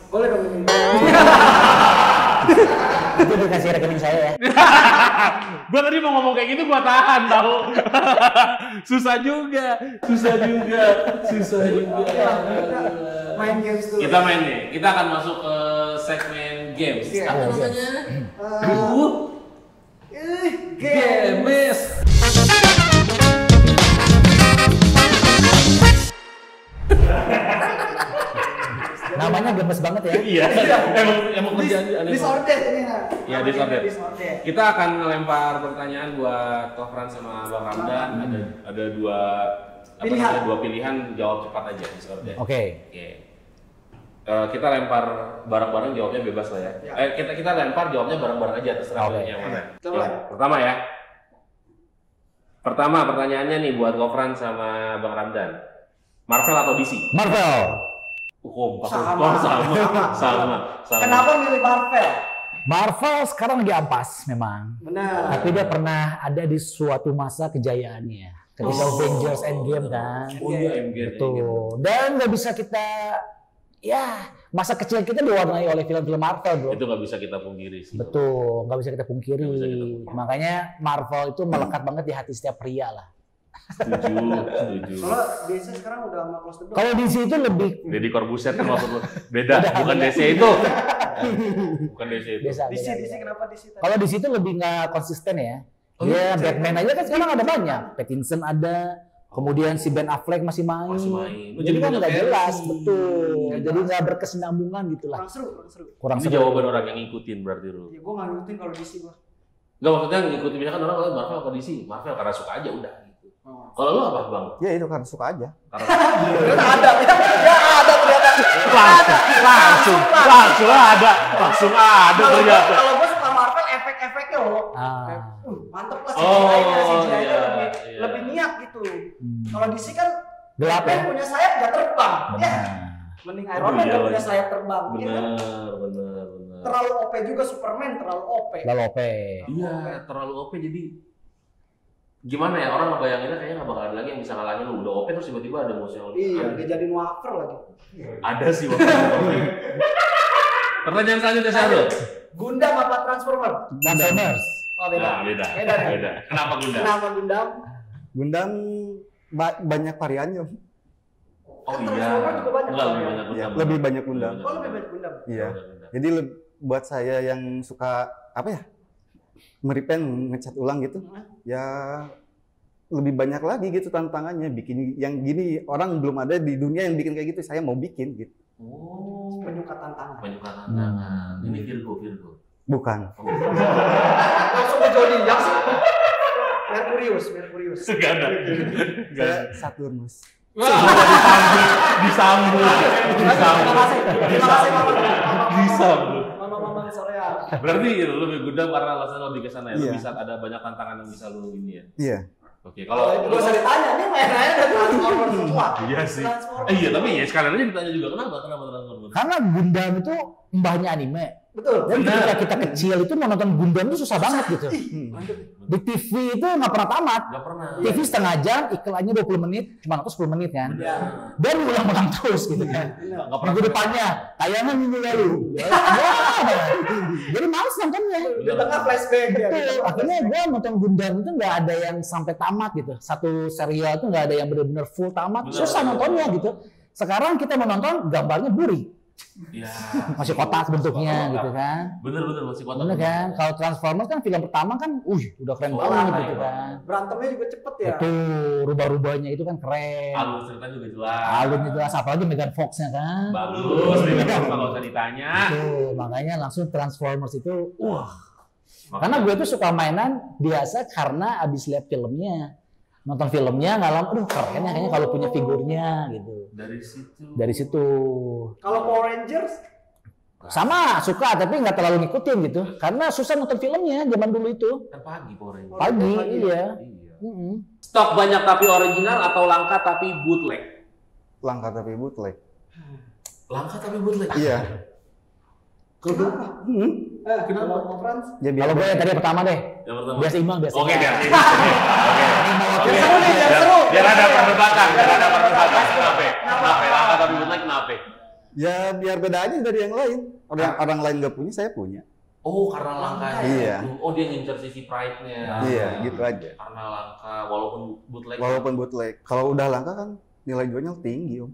Boleh dong ini. Itu dikasih rekening saya ya. Gua tadi mau ngomong kayak gitu gua tahan tahu. Susah juga. Main games dulu. Kita main nih. Kita akan masuk ke segmen games. Iya. Apa namanya? Games. Namanya gemes banget ya. Iya. Emang kerjaan aneh. Disordered ini nah. Iya, disordered. Kita akan melempar pertanyaan buat Tofran sama Bang Ramdan. Ada dua pilihan, jawab cepat aja disordered. Oke. Kita lempar bareng-bareng, jawabnya bebas lah ya. Kita lempar jawabnya bareng-bareng aja, terserah pilihnya mana. Pertama ya. Pertama pertanyaannya nih buat Gofran sama Bang Ramdan. Marvel atau DC? Marvel. Sama. Kenapa milih Marvel? Marvel sekarang lagi ampas memang. Benar. Tapi dia pernah ada di suatu masa kejayaannya. Ketika Avengers Endgame kan. Oh iya, Endgame. Betul. Dan nggak bisa kita, ya masa kecil kita diwarnai oleh film-film Marvel bro. Itu nggak bisa kita pungkiri sih. Betul, nggak bisa kita pungkiri. Makanya Marvel itu melekat banget di hati setiap pria lah. Setuju. Soalnya DC sekarang udah sama close the door. Kalau DC itu lebih Deddy Corbuzier kan maksud lu. Beda, bukan DC itu. Bukan DC itu. DC kenapa DC tadi? Kalau DC itu lebih nggak konsisten ya. Ya Batman aja kan sekarang ada banyak. Pattinson ada, kemudian si Ben Affleck masih main. Jadi kan nggak jelas, betul. Jadi nggak berkesinambungan gitulah. Kurang Ini seru. jawaban orang yang ngikutin berarti lu. Ya gua nggak ngikutin kalau DC gua. Nggak, maksudnya ngikutin misalkan orang kalau Marvel apa DC? Marvel karena suka aja udah gitu. Kalau lu apa Bang? Ya itu kan suka aja. Ternyata ada. Ya ada ternyata. Langsung ada ternyata. Kalau gua suka Marvel efek-efeknya loh. Mantep lah CGI-nya lebih niat gitu. Kalau DC kan gelap ya. Punya sayap nggak terbang. Ya. Mending Iron Man nggak punya sayap terbang. Bener. Terlalu OP juga Superman, terlalu OP. Terlalu OP. Iya, terlalu OP jadi gimana ya, orang ngebayanginnya kayaknya nggak bakal ada lagi yang bisa ngalahin lu. Udah OP terus tiba-tiba ada musuh yang Iya, dia jadi wafer lagi. ada sih waktu itu. Pertanyaan selanjutnya satu. Gundam apa Transformer? Transformers. Oh beda. Nah, beda. Ya? Kenapa Gundam? Kenapa Gundam? Gundam banyak variannya. Oh Kan iya. Transformer juga banyak. Enggak, lebih banyak Iya, Gundam. lebih banyak Gundam. Oh lebih banyak Gundam. Iya. Jadi buat saya yang suka apa ya? Merepaint, ngecat ulang gitu. Ya lebih banyak lagi gitu tantangannya, bikin yang gini orang belum ada di dunia yang bikin kayak gitu, saya mau bikin gitu. Oh, Penyuka tantangan. penyuka tantangan. Ini Virgo. Bukan. Oh. Langsung ke zodiak sih. Merkurius. Enggak ada. Saya Saturnus. Disambung. Terima kasih Mama. Disambung. Mama Sorea. Berarti lu lebih Gundam karena alasan lebih ke sana ya. Lu Iya. bisa ada banyak tantangan yang bisa lu ini ya. Iya. Oke, Kalau kalau gak usah ditanya, ini mainannya udah Transformer semua. iya sih. Transformer. Iya, tapi ya sekalian aja ditanya juga kenapa Transformers? Karena Gundam itu mbahnya anime. Betul. Dan Benar. ketika kita kecil itu mau nonton Gundam itu susah banget gitu. Di TV itu nggak pernah tamat. Enggak pernah. TV setengah jam, iklannya 20 menit, cuma aku 10 menit kan. Ya. Dan ulang-ulang terus gitu kan. Enggak pernah. Minggu depannya, tayangan minggu lalu. Wah, jadi males nontonnya. Di tengah flashback ya. Betul. Akhirnya gue nonton Gundam itu nggak ada yang sampai tamat gitu. Satu serial itu nggak ada yang benar-benar full tamat. Benar. Susah nontonnya gitu. Sekarang kita mau nonton gambarnya buri. Iya. Masih kotak bentuknya gitu kan. Bener masih kotak. Bener kan? Kalau Transformers kan film pertama kan, udah keren banget Wah, gitu iya. kan. Berantemnya juga cepet ya. Itu rubah-rubahnya itu kan keren. Alur cerita juga jelas. Alurnya jelas, apalagi Megan Fox-nya kan. Bagus, dengan kalau usah ditanya. Tuh, makanya langsung Transformers itu, wah. Makanya- Karena gue tuh suka mainan biasa karena abis lihat filmnya. Nonton filmnya nggak lama, aduh keren ya kayaknya kalau punya figurnya gitu. Dari situ. Kalau Power Rangers, Sama, suka tapi nggak terlalu ngikutin gitu. Karena susah nonton filmnya zaman dulu itu. kan pagi Power Rangers. Pagi, Pagi. iya. Iya. Stok banyak tapi original atau langka tapi bootleg? Langka tapi bootleg. Langka tapi bootleg. Iya. kenapa? Kenapa? Kalau Frans? Ya biar Kalau gue yang tadi yang pertama deh. Yang pertama. Biar seimbang, biar Oke, seimbang. biar seimbang. Oke. Biar seru nih, biar seru. Biar ada perdebatan. Kenapa? Langka tapi bootleg kenapa? ya biar beda aja dari yang lain. Orang lain nggak punya, saya punya. Oh, karena langkanya Iya. itu. Oh, dia ngincer sisi pride-nya. Iya, gitu aja. Karena langka, walaupun bootleg. Walaupun bootleg. Kalau udah langka kan nilai jualnya tinggi, Om.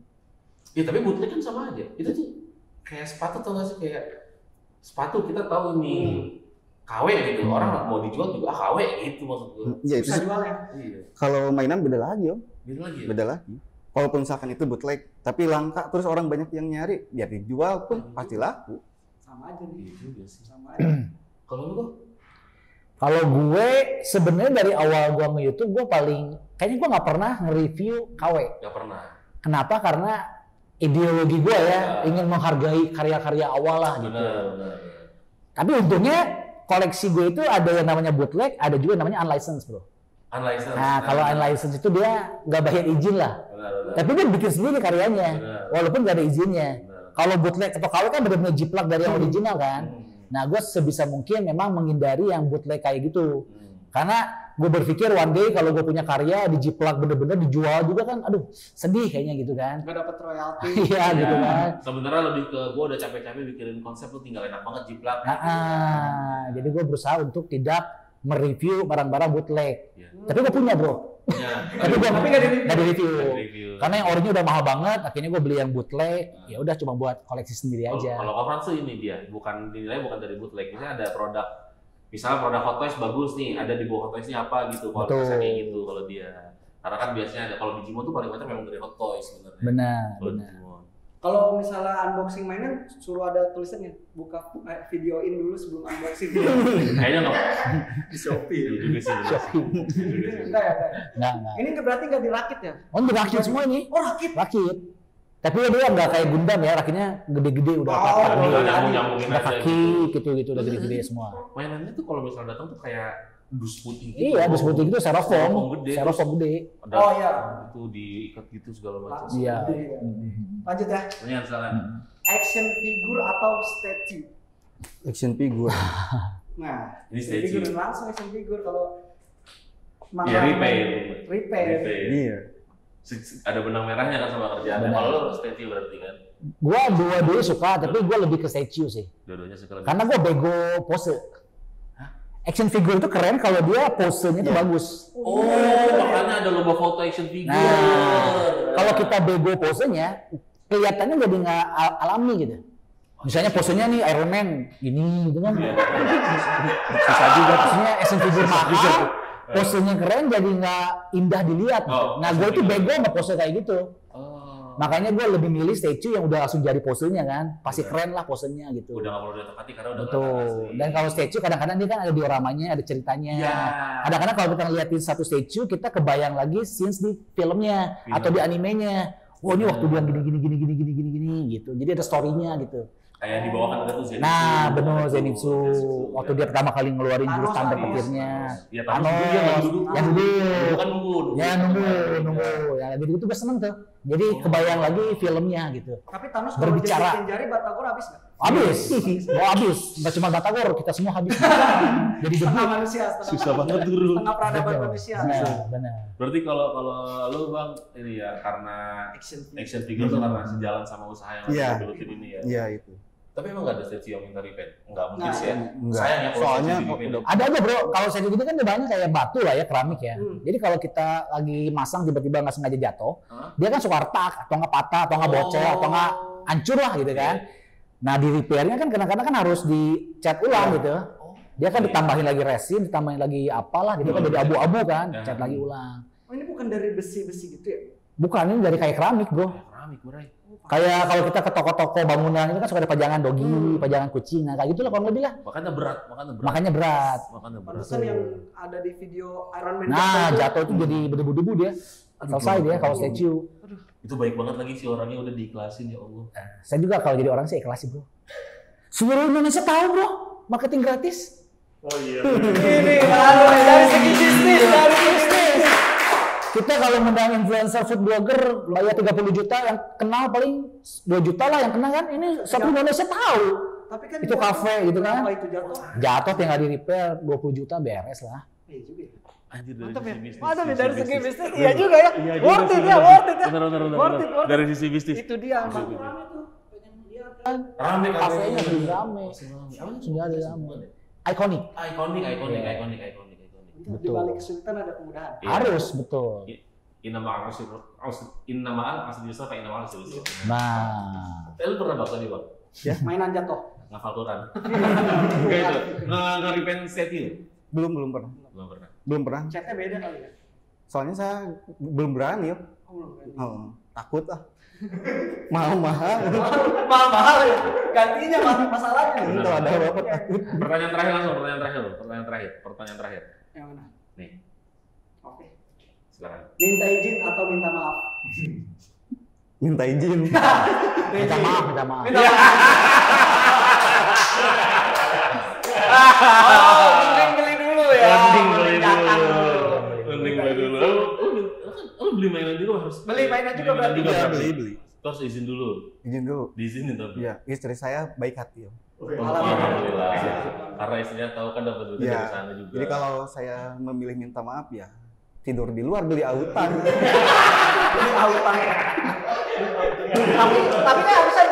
Ya, tapi bootleg kan sama aja. Itu tuh kayak sepatu tau gak sih? Kayak sepatu kita tahu ini KW gitu. Orang mau dijual juga KW gitu maksud gue. Iya, itu Bisa sih. jual ya? Iya. Kalau mainan beda lagi, Om. Gitu lagi ya? Beda lagi. Walaupun misalkan itu bootleg, tapi langka terus orang banyak yang nyari, ya dijual pun pasti laku. Sama aja nih. Iya juga sih. Sama aja. Kalau lu kok? Kalau gue sebenarnya dari awal gue nge-YouTube gue kayaknya gue nggak pernah nge-review KW. Gak pernah. Kenapa? Karena ideologi gue ya ingin menghargai karya-karya awal lah gitu. Benar. Tapi untungnya koleksi gue itu ada yang namanya bootleg, ada juga yang namanya unlicensed bro. Unlicensed. Nah kalau unlicensed itu dia nggak bayar izin lah. Benar. Tapi dia bikin sendiri karyanya, Benar. walaupun nggak ada izinnya. Benar. Kalau bootleg atau KW kan benar-benar jiplak dari yang original kan. Nah gue sebisa mungkin memang menghindari yang bootleg kayak gitu. Karena gue berpikir one day kalau gue punya karya dijiplak bener-bener dijual juga kan, aduh sedih kayaknya gitu kan. Nggak dapat royalti. Iya gitu kan. Sebenarnya lebih ke gue udah capek-capek bikin konsep lu tinggal enak banget jiplak. Jadi gue berusaha untuk tidak mereview barang-barang bootleg. Iya. Tapi gue punya bro. Ya. Tapi gue nggak di review. Review. Karena yang orinya udah mahal banget, akhirnya gue beli yang bootleg. Ya udah cuma buat koleksi sendiri aja. Kalau Conference tuh ini dia, bukan dinilai bukan dari bootleg. Misalnya ada produk, misalnya produk Hot Toys bagus nih, ada di bawah Hot Toys-nya apa gitu. Kalau Betul. misalnya kayak gitu kalau dia. Karena kan biasanya ada kalau Digimon tuh paling banyak memang dari Hot Toys sebenarnya. Benar, Kalau benar. Digimon. Kalau misalnya unboxing mainan, suruh ada tulisannya, buka videoin dulu sebelum unboxing. Kayaknya nggak. Di Shopee. Iya juga sih. Shopee. Enggak ya? Nggak. Ini berarti nggak dirakit ya? Oh dirakit semua ini. Oh rakit. Rakit. Tapi dia nggak kayak Gundam ya, rakitnya gede-gede udah Oh, apa-apa. Tinggal iya. nyambungin Udah aja. kaki gitu. gitu udah gede-gede semua. Mainannya tuh kalau misalnya datang tuh kayak dus putih gitu. Iya, dus putih itu styrofoam gede. Ada Oh iya. itu diikat gitu segala macam. Iya. Lanjut ya. Pertanyaan salah. Action figure atau statue? Action figure. Nah, Ini action statue. figure langsung action figure kalau Iya, repair. Iya. Ada benang merahnya kan sama kerjaannya. Benar. Kalau lo statue berarti kan. Gua dua-duanya suka, tapi gua lebih ke statue sih. Dua-duanya suka lebih. Karena gua bego pose. Action figure itu keren kalau dia posenya itu bagus. Oh, makanya ada lomba foto action figure. Nah, kalau kita bego posenya, kelihatannya jadi nggak alami gitu. Misalnya posenya nih Iron Man gini gitu kan. Susah juga posenya action figure mahal. Posenya keren jadi nggak indah dilihat. Nah, gue itu bego sama pose kayak gitu. Makanya gue lebih milih statue yang udah langsung jadi posenya kan, pasti keren lah posenya gitu. Udah nggak perlu ditekati karena udah betul. Dan kalau statue kadang-kadang dia kan ada dioramanya, ada ceritanya. Iya. Kadang-kadang kalau kita ngeliatin satu statue, kita kebayang lagi scenes di filmnya atau di animenya. Wah, ini waktu dia gini gitu. Jadi ada story-nya gitu. Kayak di bawah kan ada tuh Zenitsu. Nah, benar Zenitsu. Waktu dia pertama kali ngeluarin jurus tanda petirnya. Iya, Thanos duduk dia lagi duduk. Yang duduk. Duduk kan nunggu. Ya nunggu. Ya gitu gue seneng tuh. Jadi kebayang lagi filmnya gitu. Tapi Thanos kalau Berbicara. dijadikan jari Batagor habis nggak? Habis. Mau habis. Nggak cuma Batagor, kita semua habis. Jadi Setengah manusia, Susah banget turun. setengah peradaban manusia. Benar. Berarti kalau lu Bang ini ya karena action figure tuh karena sejalan sama usaha yang Iya. lagi digelutin ini ya. Iya itu. Tapi emang nggak ada statue yang minta repaint? Nggak mungkin Nah, sih ya. enggak. Sayang ya kalau Soalnya statue di repaint. Ada aja bro, kalau saya gitu kan banyak kayak batu lah ya, keramik ya. Jadi kalau kita lagi masang tiba-tiba nggak sengaja jatuh, dia kan suka retak atau nggak patah atau nggak bocor atau nggak hancur lah gitu kan. Nah di repairnya kan kadang-kadang kan harus dicat ulang gitu. Dia kan ditambahin lagi resin, ditambahin lagi apalah gitu kan jadi abu-abu kan, cat lagi ulang. Oh ini bukan dari besi-besi gitu ya? Bukan, ini dari kayak keramik bro. Keramik, Bray. Kayak kalau kita ke toko-toko bangunan itu kan suka ada pajangan dogi, pajangan kucing, nah kayak gitu lah kurang lebih lah. Makanya berat. Makanya berat. Pantesan yang ada di video Iron Man Nah jatuh itu jadi berdebu-debu dia. Selesai dia kalau statue. Itu baik banget lagi sih orangnya udah diikhlasin ya Allah. Saya juga kalau jadi orang sih ikhlas sih bro. Seluruh Indonesia tahu bro, marketing gratis. Oh iya. Ini dari segi bisnis, dari bisnis. Kita kalau mengundang influencer food blogger bayar 30 juta, yang kenal paling 2 juta lah yang kenal kan. Ini satu Indonesia tahu. Tapi kan Itu kafe gitu kan. Apa itu jatuh? Jatuh tinggal di repair 20 juta beres lah. Iya juga. Anjir dari Mantap ya. sisi bisnis. Mantap ya dari segi bisnis. Iya juga ya. Iya juga Worth sih, it ya, bener. worth it ya. Bener. Worth it. Dari sisi bisnis. Itu dia. Rame Kafenya sering rame. Sudah ada rame. Ikonik. Ikonik. Di balik kesulitan ada kemudahan. Iya. Harus betul. Inna ma'al asli yusra fa inna ma'al usri yusra. Nah. Lu pernah bakal nih Bang? Mainan jatuh. Ngafal Quran. Enggak itu. Nge-repaint statue. Belum pernah. Belum pernah. Catnya beda kali ya. Soalnya saya belum berani. Oh, belum berani. Takut ah. Mahal-mahal. Mahal ya. Gantinya masalahnya. Kalau ada apa takut. Pertanyaan terakhir langsung, pertanyaan terakhir. Yang mana? Nih, Oke. silakan. Minta izin atau minta maaf? Minta izin. Minta maaf, minta maaf. Mending beli dulu ya. Mending beli Meninggalkan dulu. Lu beli mainan juga harus. Beli mainan juga berarti. Iya, beli. Terus izin dulu. Izin dulu. Diizinin tapi. Iya, istri saya baik hati. Om. Alhamdulillah. Karena istrinya tahu kan dapat duit Iya. dari sana juga. Jadi kalau saya memilih minta maaf ya tidur di luar beli autan. Beli autan. Tapi kan harusnya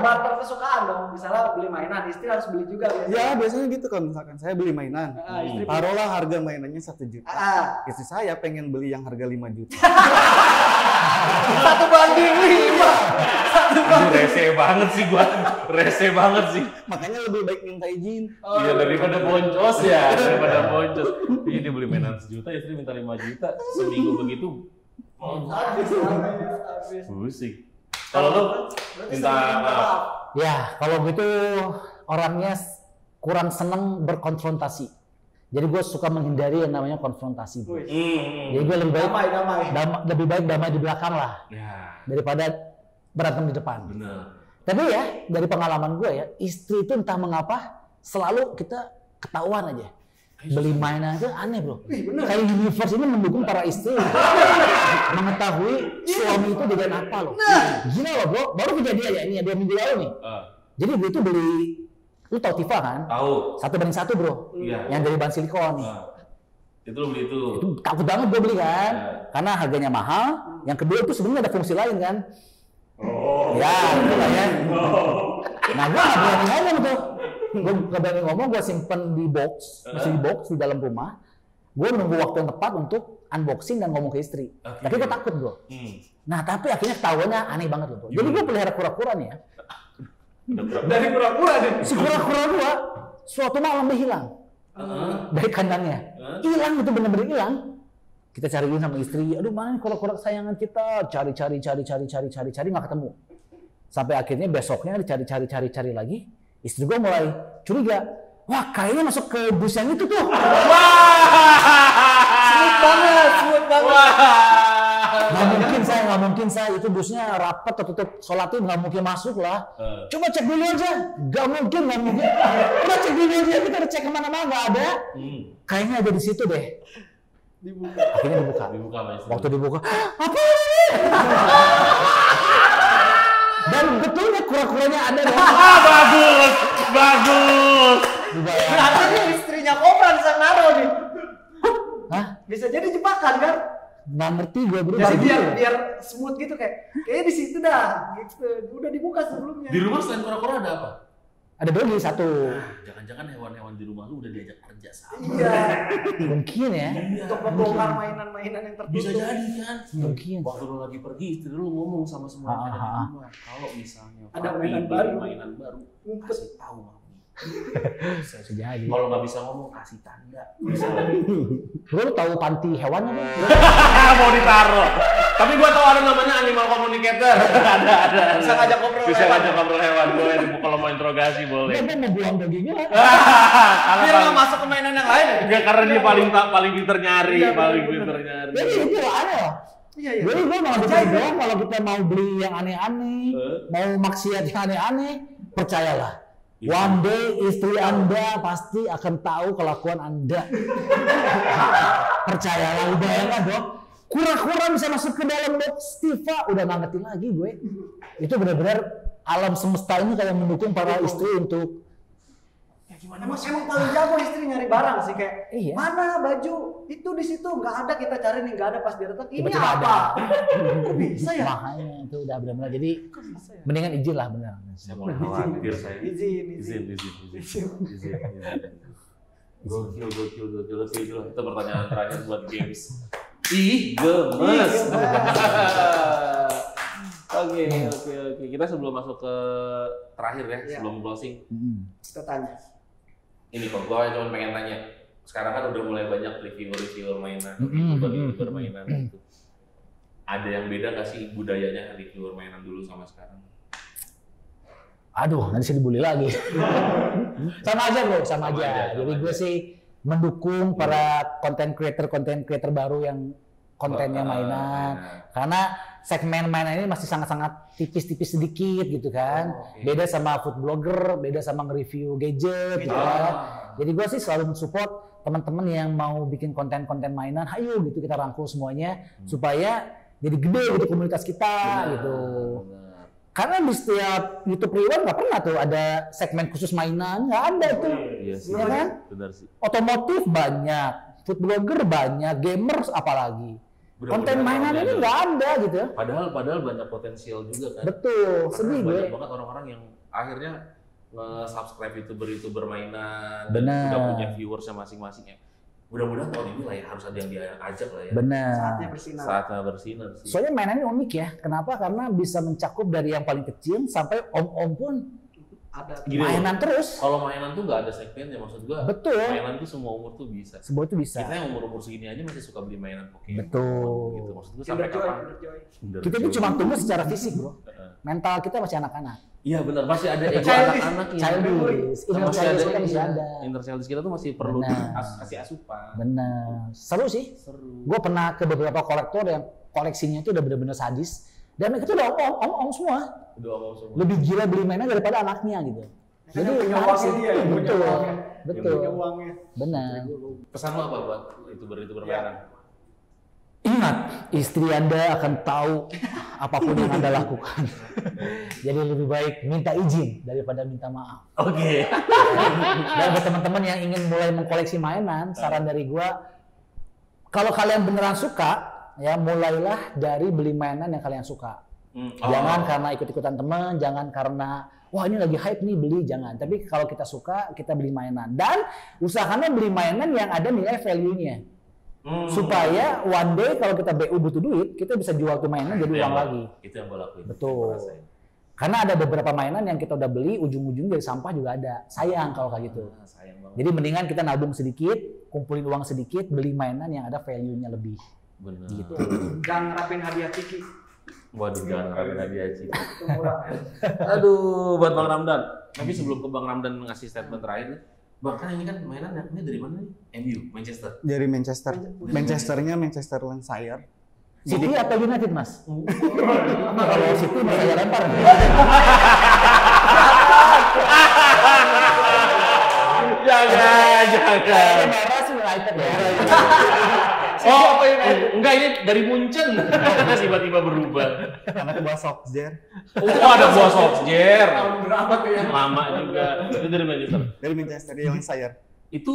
barter kesukaan dong. Misalnya beli mainan, istri harus beli juga biasanya. Ya biasanya gitu kalau misalkan saya beli mainan. Istri Taruhlah harga mainannya 1 juta. Ah. Istri saya pengen beli yang harga 5 juta. 1 banding 5. Ini rese banget sih. Makanya lebih baik minta izin. Iya daripada boncos ya, Iya dia beli mainan 1 juta, istri minta 5 juta. Seminggu begitu. Habis. Pusing. Kalau lu minta maaf. Ya, kalau gitu orangnya kurang seneng berkonfrontasi. Jadi gue suka menghindari yang namanya konfrontasi. Jadi gue lebih baik damai di belakang lah Ya, daripada berantem di depan. benar. Tapi ya dari pengalaman gue ya, istri itu entah mengapa selalu kita ketahuan aja. beli mainan itu aneh bro. Kayak universe ini mendukung para istri mengetahui suami itu dengan apa loh. Gila loh bro, baru kejadian ya ini ada minggu lalu nih. Jadi gue itu beli, lu tau Tifa kan? Tahu. 1:1 bro. Iya. Yang dari bahan silikon. Itu lu beli itu. Itu takut banget gue beli kan, karena harganya mahal. Yang kedua itu sebenarnya ada fungsi lain kan. Ya, itu lah ya. Nah gue nggak berani ngomong tuh. Gue nggak berani ngomong, gue simpen di box, masih di box di dalam rumah. Gue nunggu waktu yang tepat untuk unboxing dan ngomong ke istri. Tapi gue takut bro. Nah tapi akhirnya ketahuannya aneh banget loh bro. Jadi gue pelihara kura-kura nih ya. Dari kura-kura deh. Si kura-kura gua suatu malam dia hilang dari kandangnya. Hilang itu bener-bener hilang. Kita cariin sama istri, aduh mana nih kura-kura kesayangan kita, cari nggak ketemu. Sampai akhirnya besoknya dicari lagi. Istri gua mulai curiga, wah kayaknya masuk ke bus yang itu tuh. Smooth banget. Nggak mungkin saya itu busnya rapat tertutup sholatin, nggak mungkin masuk lah. Coba cek dulu aja, nggak mungkin. Udah cek dulu aja, kita udah cek kemana-mana nggak ada. Kayaknya ada di situ deh. Akhirnya dibuka. Waktu dibuka, apa ini? Dan betulnya kura-kuranya ada. Bagus. Berarti ini istrinya Kopran sang naro nih. Hah? Bisa jadi jebakan kan? Nggak ngerti gue bro. Jadi biar smooth gitu kayaknya di situ dah. Gitu. Udah dibuka sebelumnya. Di rumah selain kura-kura ada apa? Ada dogi satu. Jangan-jangan hewan-hewan di rumah lu udah diajak kerja sama. Iya. Mungkin ya. Untuk membongkar mainan-mainan yang tertutup. Bisa jadi kan? Mungkin. Waktu lu lagi pergi, istri lu ngomong sama semua yang ada di rumah. Kalau misalnya ada mainan baru, kasih tahu mami. Bisa jadi. Kalau nggak bisa ngomong, kasih tanda. Lu tahu panti hewannya kan? Mau ditaruh. Tapi gua tahu ada namanya animal communicator. Ada. Bisa ngajak ngobrol Bisa hewan. ngajak ngobrol hewan. Boleh kalau mau interogasi boleh. Dia mau buang dagingnya lah. Biar nggak masuk ke mainan yang lain. Enggak, karena dia paling pinter nyari, paling pinter nyari. Jadi itu aneh loh. Iya. Jadi gue mau bilang kalau kita mau beli yang aneh-aneh, mau maksiat yang aneh-aneh, percayalah. One day istri Anda pasti akan tahu kelakuan Anda. Percayalah, udah ya dok. Kura-kura bisa masuk ke dalam box Tifa, udah nggak ngerti lagi gue. Itu benar-benar alam semesta ini kayak mendukung para istri untuk Emang paling jago istri nyari barang sih kayak Iya. mana baju itu di situ nggak ada, kita cari nih nggak ada, pas dia datang ini Tiba-tiba apa? Kok bisa ya? Makanya itu udah benar-benar jadi mendingan izin lah benar. Saya mulai khawatir saya. Izin. Gokil. Itu pertanyaan terakhir buat games. Gemes. Oke. Kita sebelum masuk ke terakhir ya, sebelum closing. Kita tanya. Ini kok, gue cuma pengen tanya. Sekarang kan udah mulai banyak reviewer mainan, YouTuber mainan gitu. Ada yang beda nggak sih budayanya reviewer mainan dulu sama sekarang? Aduh, nanti saya dibully lagi. Sama aja bro, sama aja. Jadi gue sih mendukung para content creator baru yang kontennya mainan. Karena segmen mainan ini masih sangat-sangat tipis-tipis sedikit gitu kan. Beda sama food blogger, beda sama nge-review gadget gitu kan. Jadi gue sih selalu mensupport teman-teman yang mau bikin konten-konten mainan. Ayo gitu kita rangkul semuanya supaya jadi gede gitu komunitas kita gitu. Karena di setiap YouTube Rewind nggak pernah tuh ada segmen khusus mainan, nggak ada tuh. Iya sih, ya kan? benar sih. Otomotif banyak, food blogger banyak, gamers apalagi. Konten mainan ini nggak ada gitu. Padahal banyak potensial juga kan. Betul, sedih gue. Banyak banget orang-orang yang akhirnya nge-subscribe YouTuber mainan, Bener. udah punya viewersnya masing-masing ya. Mudah-mudahan tahun ini lah ya, harus ada yang diajak lah ya. Benar. Saatnya bersinar sih. Soalnya mainan ini unik ya. Kenapa? Karena bisa mencakup dari yang paling kecil sampai om-om pun ada mainan terus. Kalau mainan tuh nggak ada segmennya, maksud gua. Betul. Mainan tuh semua umur tuh bisa. Semua itu bisa. Kita yang umur segini aja masih suka beli mainan Pokemon. Betul. Gitu. Maksud gua sampai kapan? Kita tuh cuma tumbuh secara fisik bro. Mental kita masih anak-anak. Iya benar, masih ada ego Childish. anak-anaknya. Childish. Inner childish kita masih ada. Inner childish kita tuh masih perlu kasih asupan. Bener. Seru sih. Seru. Gue pernah ke beberapa kolektor yang koleksinya itu udah bener-bener sadis. Dan mereka tuh udah om-om semua. Udah omong semua. Lebih gila beli mainan daripada anaknya gitu. Jadi punya harus uangnya dia, yang punya betul, uangnya. betul, Punya uangnya. benar. Pesan lo apa buat youtuber mainan? Ingat, istri Anda akan tahu apapun yang Anda lakukan. Jadi lebih baik minta izin daripada minta maaf. Oke. Dan buat teman-teman yang ingin mulai mengkoleksi mainan, saran dari gua, kalau kalian beneran suka, ya mulailah dari beli mainan yang kalian suka. Jangan karena ikut-ikutan teman, jangan karena wah ini lagi hype nih beli, jangan. Tapi kalau kita suka, kita beli mainan. Dan usahakan beli mainan yang ada nilai value-nya. Supaya one day kalau kita BU butuh duit, kita bisa jual tuh mainan jadi uang lagi. Itu yang gue lakuin. Betul. Karena ada beberapa mainan yang kita udah beli, ujung-ujungnya jadi sampah juga ada. Sayang kalau kayak gitu. Sayang banget. Jadi mendingan kita nabung sedikit, kumpulin uang sedikit, beli mainan yang ada value-nya lebih. Bener. Gitu. Dan ngerapin hadiah Tiki. Waduh, jangan ngerapin hadiah sih. Itu murah. Aduh, buat Bang Ramdan. Tapi sebelum ke Bang Ramdan ngasih statement terakhir, Bang, kan ini kan mainan ini dari mana nih? MU, Manchester. Dari Manchester. Manchesternya Manchester Lancashire. City atau United, Mas? Kalau City mau saya lempar. Jangan. Merah sih United ya. Oh, enggak, ini dari Munchen. Tiba-tiba berubah. Karena buah Solskjaer. Oh, ada buah Solskjaer. Tahun berapa tuh ya? Lama juga. Itu dari Manchester. Dari Manchester Lancashire. Itu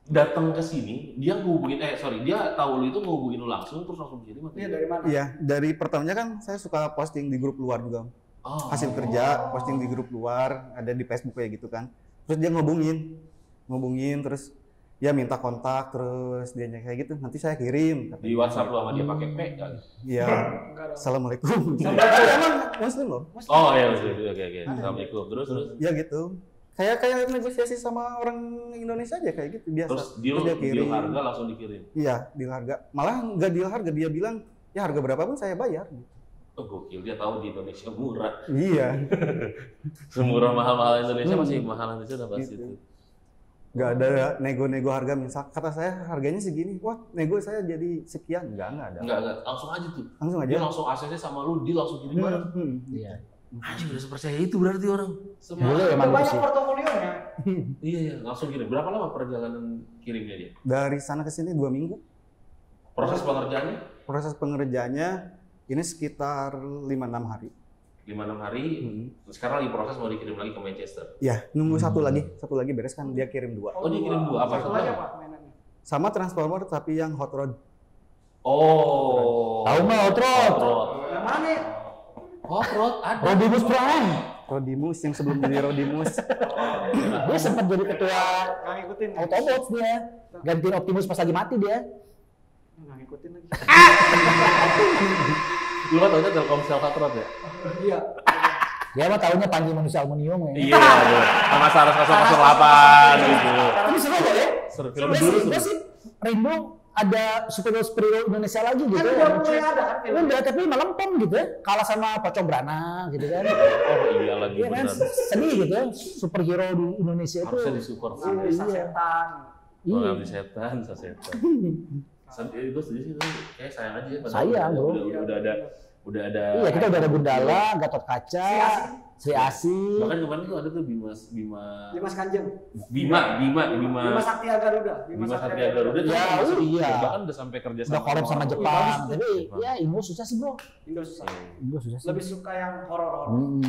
datang ke sini, dia ngehubungin, dia tahu lu itu ngehubungin lu langsung terus langsung kirim. Iya, dari mana? Iya, dari pertamanya kan saya suka posting di grup luar juga. Hasil kerja, posting di grup luar, ada di Facebook kayak gitu kan. Terus dia ngehubungin terus ya minta kontak, terus dia kayak gitu, nanti saya kirim. Di WhatsApp lu sama dia pakai P kali. Iya. Enggak dong. Assalamualaikum. Emang Muslim loh. Oh iya, oke. Assalamualaikum. Terus. Ya gitu. Kayak negosiasi sama orang Indonesia aja kayak gitu biasa. Terus deal harga langsung dikirim. Iya, deal harga. Malah nggak deal harga, dia bilang ya harga berapapun saya bayar. Oh gokil, dia tahu di Indonesia murah. Iya. Semurah mahal-mahal Indonesia masih mahal Indonesia udah pasti Gitu. itu. Nggak ada nego-nego harga, misal kata saya harganya segini, wah nego saya jadi sekian, nggak ada. Enggak, langsung aja tuh. Langsung aja. Dia langsung ACC sama lu, dia langsung kirim barang. Iya. Anjing udah sepercaya itu berarti orang. Boleh emang Banyak sih. portofolionya. Iya, langsung kirim. Berapa lama perjalanan kirimnya dia? Dari sana ke sini 2 minggu. Proses pengerjaannya? Proses pengerjaannya ini sekitar 5-6 hari. 5-6 hari, sekarang lagi proses mau dikirim lagi ke Manchester. Ya, nunggu satu lagi beres kan dia kirim 2. Oh, dia kirim 2 apa? Satu lagi apa mainannya? Sama Transformer tapi yang hot rod. Oh. Tahu nggak Hot Rod? Yang mana? Hot Rod ada. Rodimus Prime. Rodimus yang sebelum jadi Rodimus. Dia sempat jadi ketua Nggak ngikutin. Autobots dia. Gantiin Optimus pas lagi mati dia. Nggak ngikutin lagi. Lu kan taunya Telkomsel Hot Rod ya? Iya. Dia mah tahunya Panji manusia aluminium ya. Iya, sama Saras 008 gitu. Tapi seru loh ya. Seru Film film dulu. dulu sih Rainbow ada superhero Indonesia lagi gitu. Kan udah mulai ada kan film. Udah, tapi melempem gitu ya. Kalah sama Pocong Brana gitu kan. Oh iya lagi Iya kan, benar. sedih gitu ya. Superhero di Indonesia itu. Harusnya disupport sih. Bisa setan. Kalau Iya. nggak bisa setan, bisa setan. Gue setuju sih, kayak sayang aja. Padahal Sayang, bro. Udah ada. Iya, kita udah ada Gundala, Gatot Kaca, Sri Asi. Bahkan kemarin tuh ada tuh Dimas Kanjeng. Bima Bima Satya Garuda. Bima Satria Garuda tuh Ya, masuk, iya. bahkan udah sampai kerja Udah collab sama orang. Jepang. Iya, Tapi Jepang. ya Indo susah sih, Bro. Indo susah. Indo susah sih. Lebih suka yang horor-horor.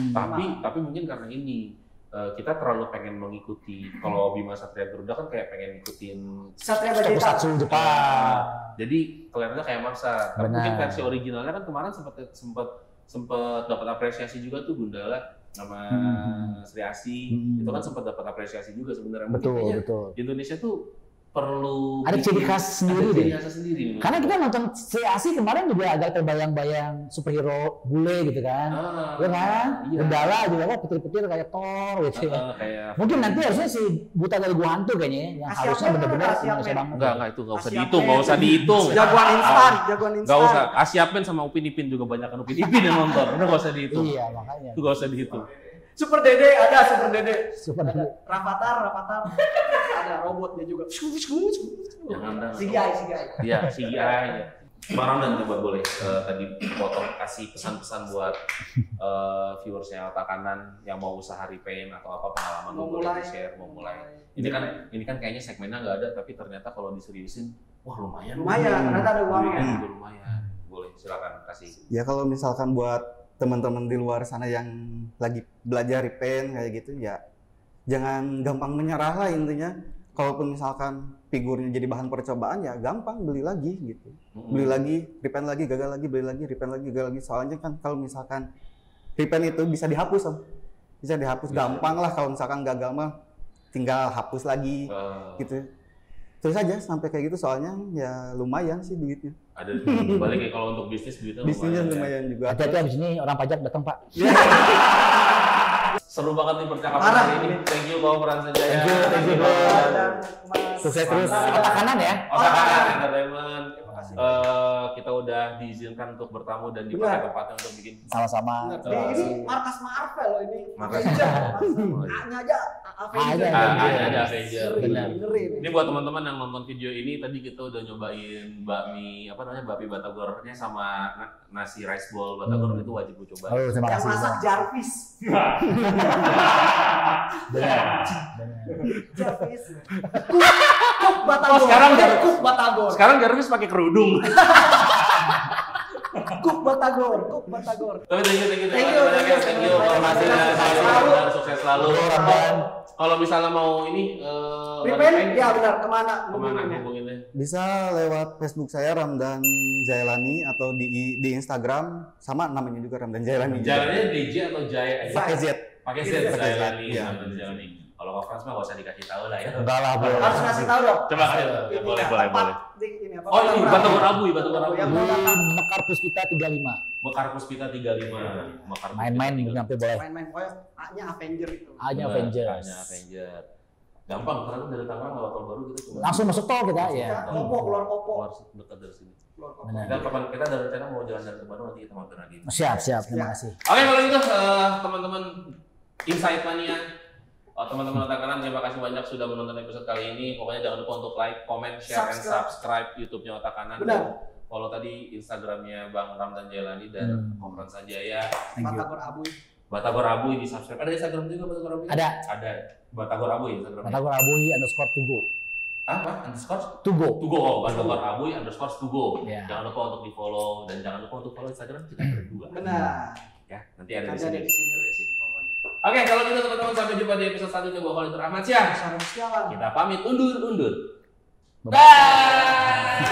Tapi mungkin karena ini kita terlalu pengen mengikuti, kalau Bima Satria Garuda kan kayak pengen ngikutin Satya Bajeta. Tokusatsu Jepang. jadi kelihatannya kayak maksa. Tapi Benar. mungkin versi originalnya kan kemarin sempat dapat apresiasi juga tuh Gundala sama Sri Asi. Itu kan sempat dapat apresiasi juga sebenarnya. Mungkin Betul, kayaknya betul. di Indonesia tuh perlu Ada ciri khas sendiri ada ciri deh. khas sendiri. Karena kita nonton CAC kemarin juga agak terbayang-bayang superhero bule gitu kan. Iya kan? Iya. Gundala juga kok petir-petir kayak Thor gitu ya. Kayak Mungkin nanti harusnya si Buta dari Gua Hantu kayaknya ya, yang Asia harusnya Men, bener-bener Asia Indonesia Men. banget. enggak itu enggak usah Asia dihitung, Men. enggak usah dihitung. Jagoan instan. Enggak usah. Asiapen sama Upin Ipin juga banyak kan Upin Ipin yang nonton. Udah enggak usah dihitung. Iya, makanya. Itu enggak usah dihitung. Super Dede ada Super Dede. Super Ada. Dede. Rafathar. Ada robotnya juga. Jangan dah. CGI. Iya, CGI ya. Bang Ramdan coba boleh tadi potong kasih pesan-pesan buat viewersnya Otak Kanan yang mau usaha repaint atau apa pengalaman Mau boleh mulai. di-share, mau mulai. Ini kan kayaknya segmennya nggak ada, tapi ternyata kalau diseriusin, wah lumayan. Ternyata ada uangnya. Duitnya juga lumayan. Boleh, silakan kasih. Ya kalau misalkan buat teman-teman di luar sana yang lagi belajar repaint kayak gitu ya jangan gampang menyerah lah intinya. Kalaupun misalkan figurnya jadi bahan percobaan ya gampang beli lagi gitu. Beli lagi, repaint lagi, gagal lagi, beli lagi, repaint lagi, gagal lagi. Soalnya kan kalau misalkan repaint itu bisa dihapus Om. Bisa dihapus gampang lah kalau misalkan gagal mah tinggal hapus lagi gitu. Terus aja sampai kayak gitu soalnya ya lumayan sih duitnya. Ada balik ya kalau untuk bisnisnya Lumayan juga. Hati-hati abis ini orang pajak datang Pak. Seru banget nih percakapan hari ini. Thank you Bang Frans Sanjaya. Thank you. Sukses terus. Otak Kanan ya. Otak Kanan Entertainment. Kita udah diizinkan untuk bertamu dan dipakai tempatnya untuk bikin. Sama-sama. Ini markas Marvel loh ini. Markas A-nya aja Avenger. Ada Avenger. Benar. Ini buat teman-teman yang nonton video ini tadi kita udah nyobain bakmi bakmi batagornya sama nasi rice bowl batagor itu wajib lu coba. Oh, terima Yang kasih. masak Jarvis. Benar. Jarvis. Cook Batagor. Sekarang Cook Batagor. Sekarang Jarvis pakai kerudung. Cook Batagor. Tapi thank you. Thank you. Terima kasih. Dan sukses selalu. Kalau misalnya mau ini Repaint? Ya benar. Kemana hubunginnya? Bisa lewat Facebook saya Ramdan Jailani atau di Instagram sama namanya juga Ramdan Jailani. Jalannya DJ atau Jaya? Pakai Z. Pakai Z Jailani. Iya. Jailani. Kalau Frans mah gak usah dikasih tahu lah ya. Enggak lah, bro. Harus kasih tahu dong. Coba kasih tahu. Ini Boleh. ini apa? Oh ini Batagor Abu. Yang Di mau datang. Mekar Puspita 35. Mekar Puspita 35. Main-main nanti boleh. Main-main pokoknya A-nya Avenger itu. A-nya Avengers. A-nya Avenger. Gampang, karena dari Tangerang lewat tol baru kita cuma Langsung masuk tol kita ya. Kopo, keluar Kopo. keluar dekat dari sini. Benar. Dan kapan kita ada rencana mau jalan dari Bandung nanti kita mampir lagi. Siap. Terima kasih. Oke kalau gitu teman-teman Insight Mania, teman-teman Otak Kanan terima kasih banyak sudah menonton episode kali ini. Pokoknya jangan lupa untuk like, comment, share, and subscribe YouTube-nya Otak Kanan. Benar. Follow tadi Instagramnya Bang Ramdan Jailani dan Bang Frans Sanjaya. Thank you. Batagor Abu. Batagor Abuy di subscribe. Ada Instagram juga Batagor Abuy? Ada. Batagor Abuy Instagramnya. Batagor Abuy _Tugo. Apa? Underscore? Tugo. Batagor Abuy _Tugo. Ya. Jangan lupa untuk di follow dan jangan lupa untuk follow Instagram kita berdua. Benar. Ya, nanti ada di Nanti sini. ada di sini. Ada di sini. Oke, kalau gitu teman-teman sampai jumpa di episode selanjutnya. Gua Khalid Rahmat Syah. Sarung Setiawan. Kita pamit undur. Bye-bye. Dah.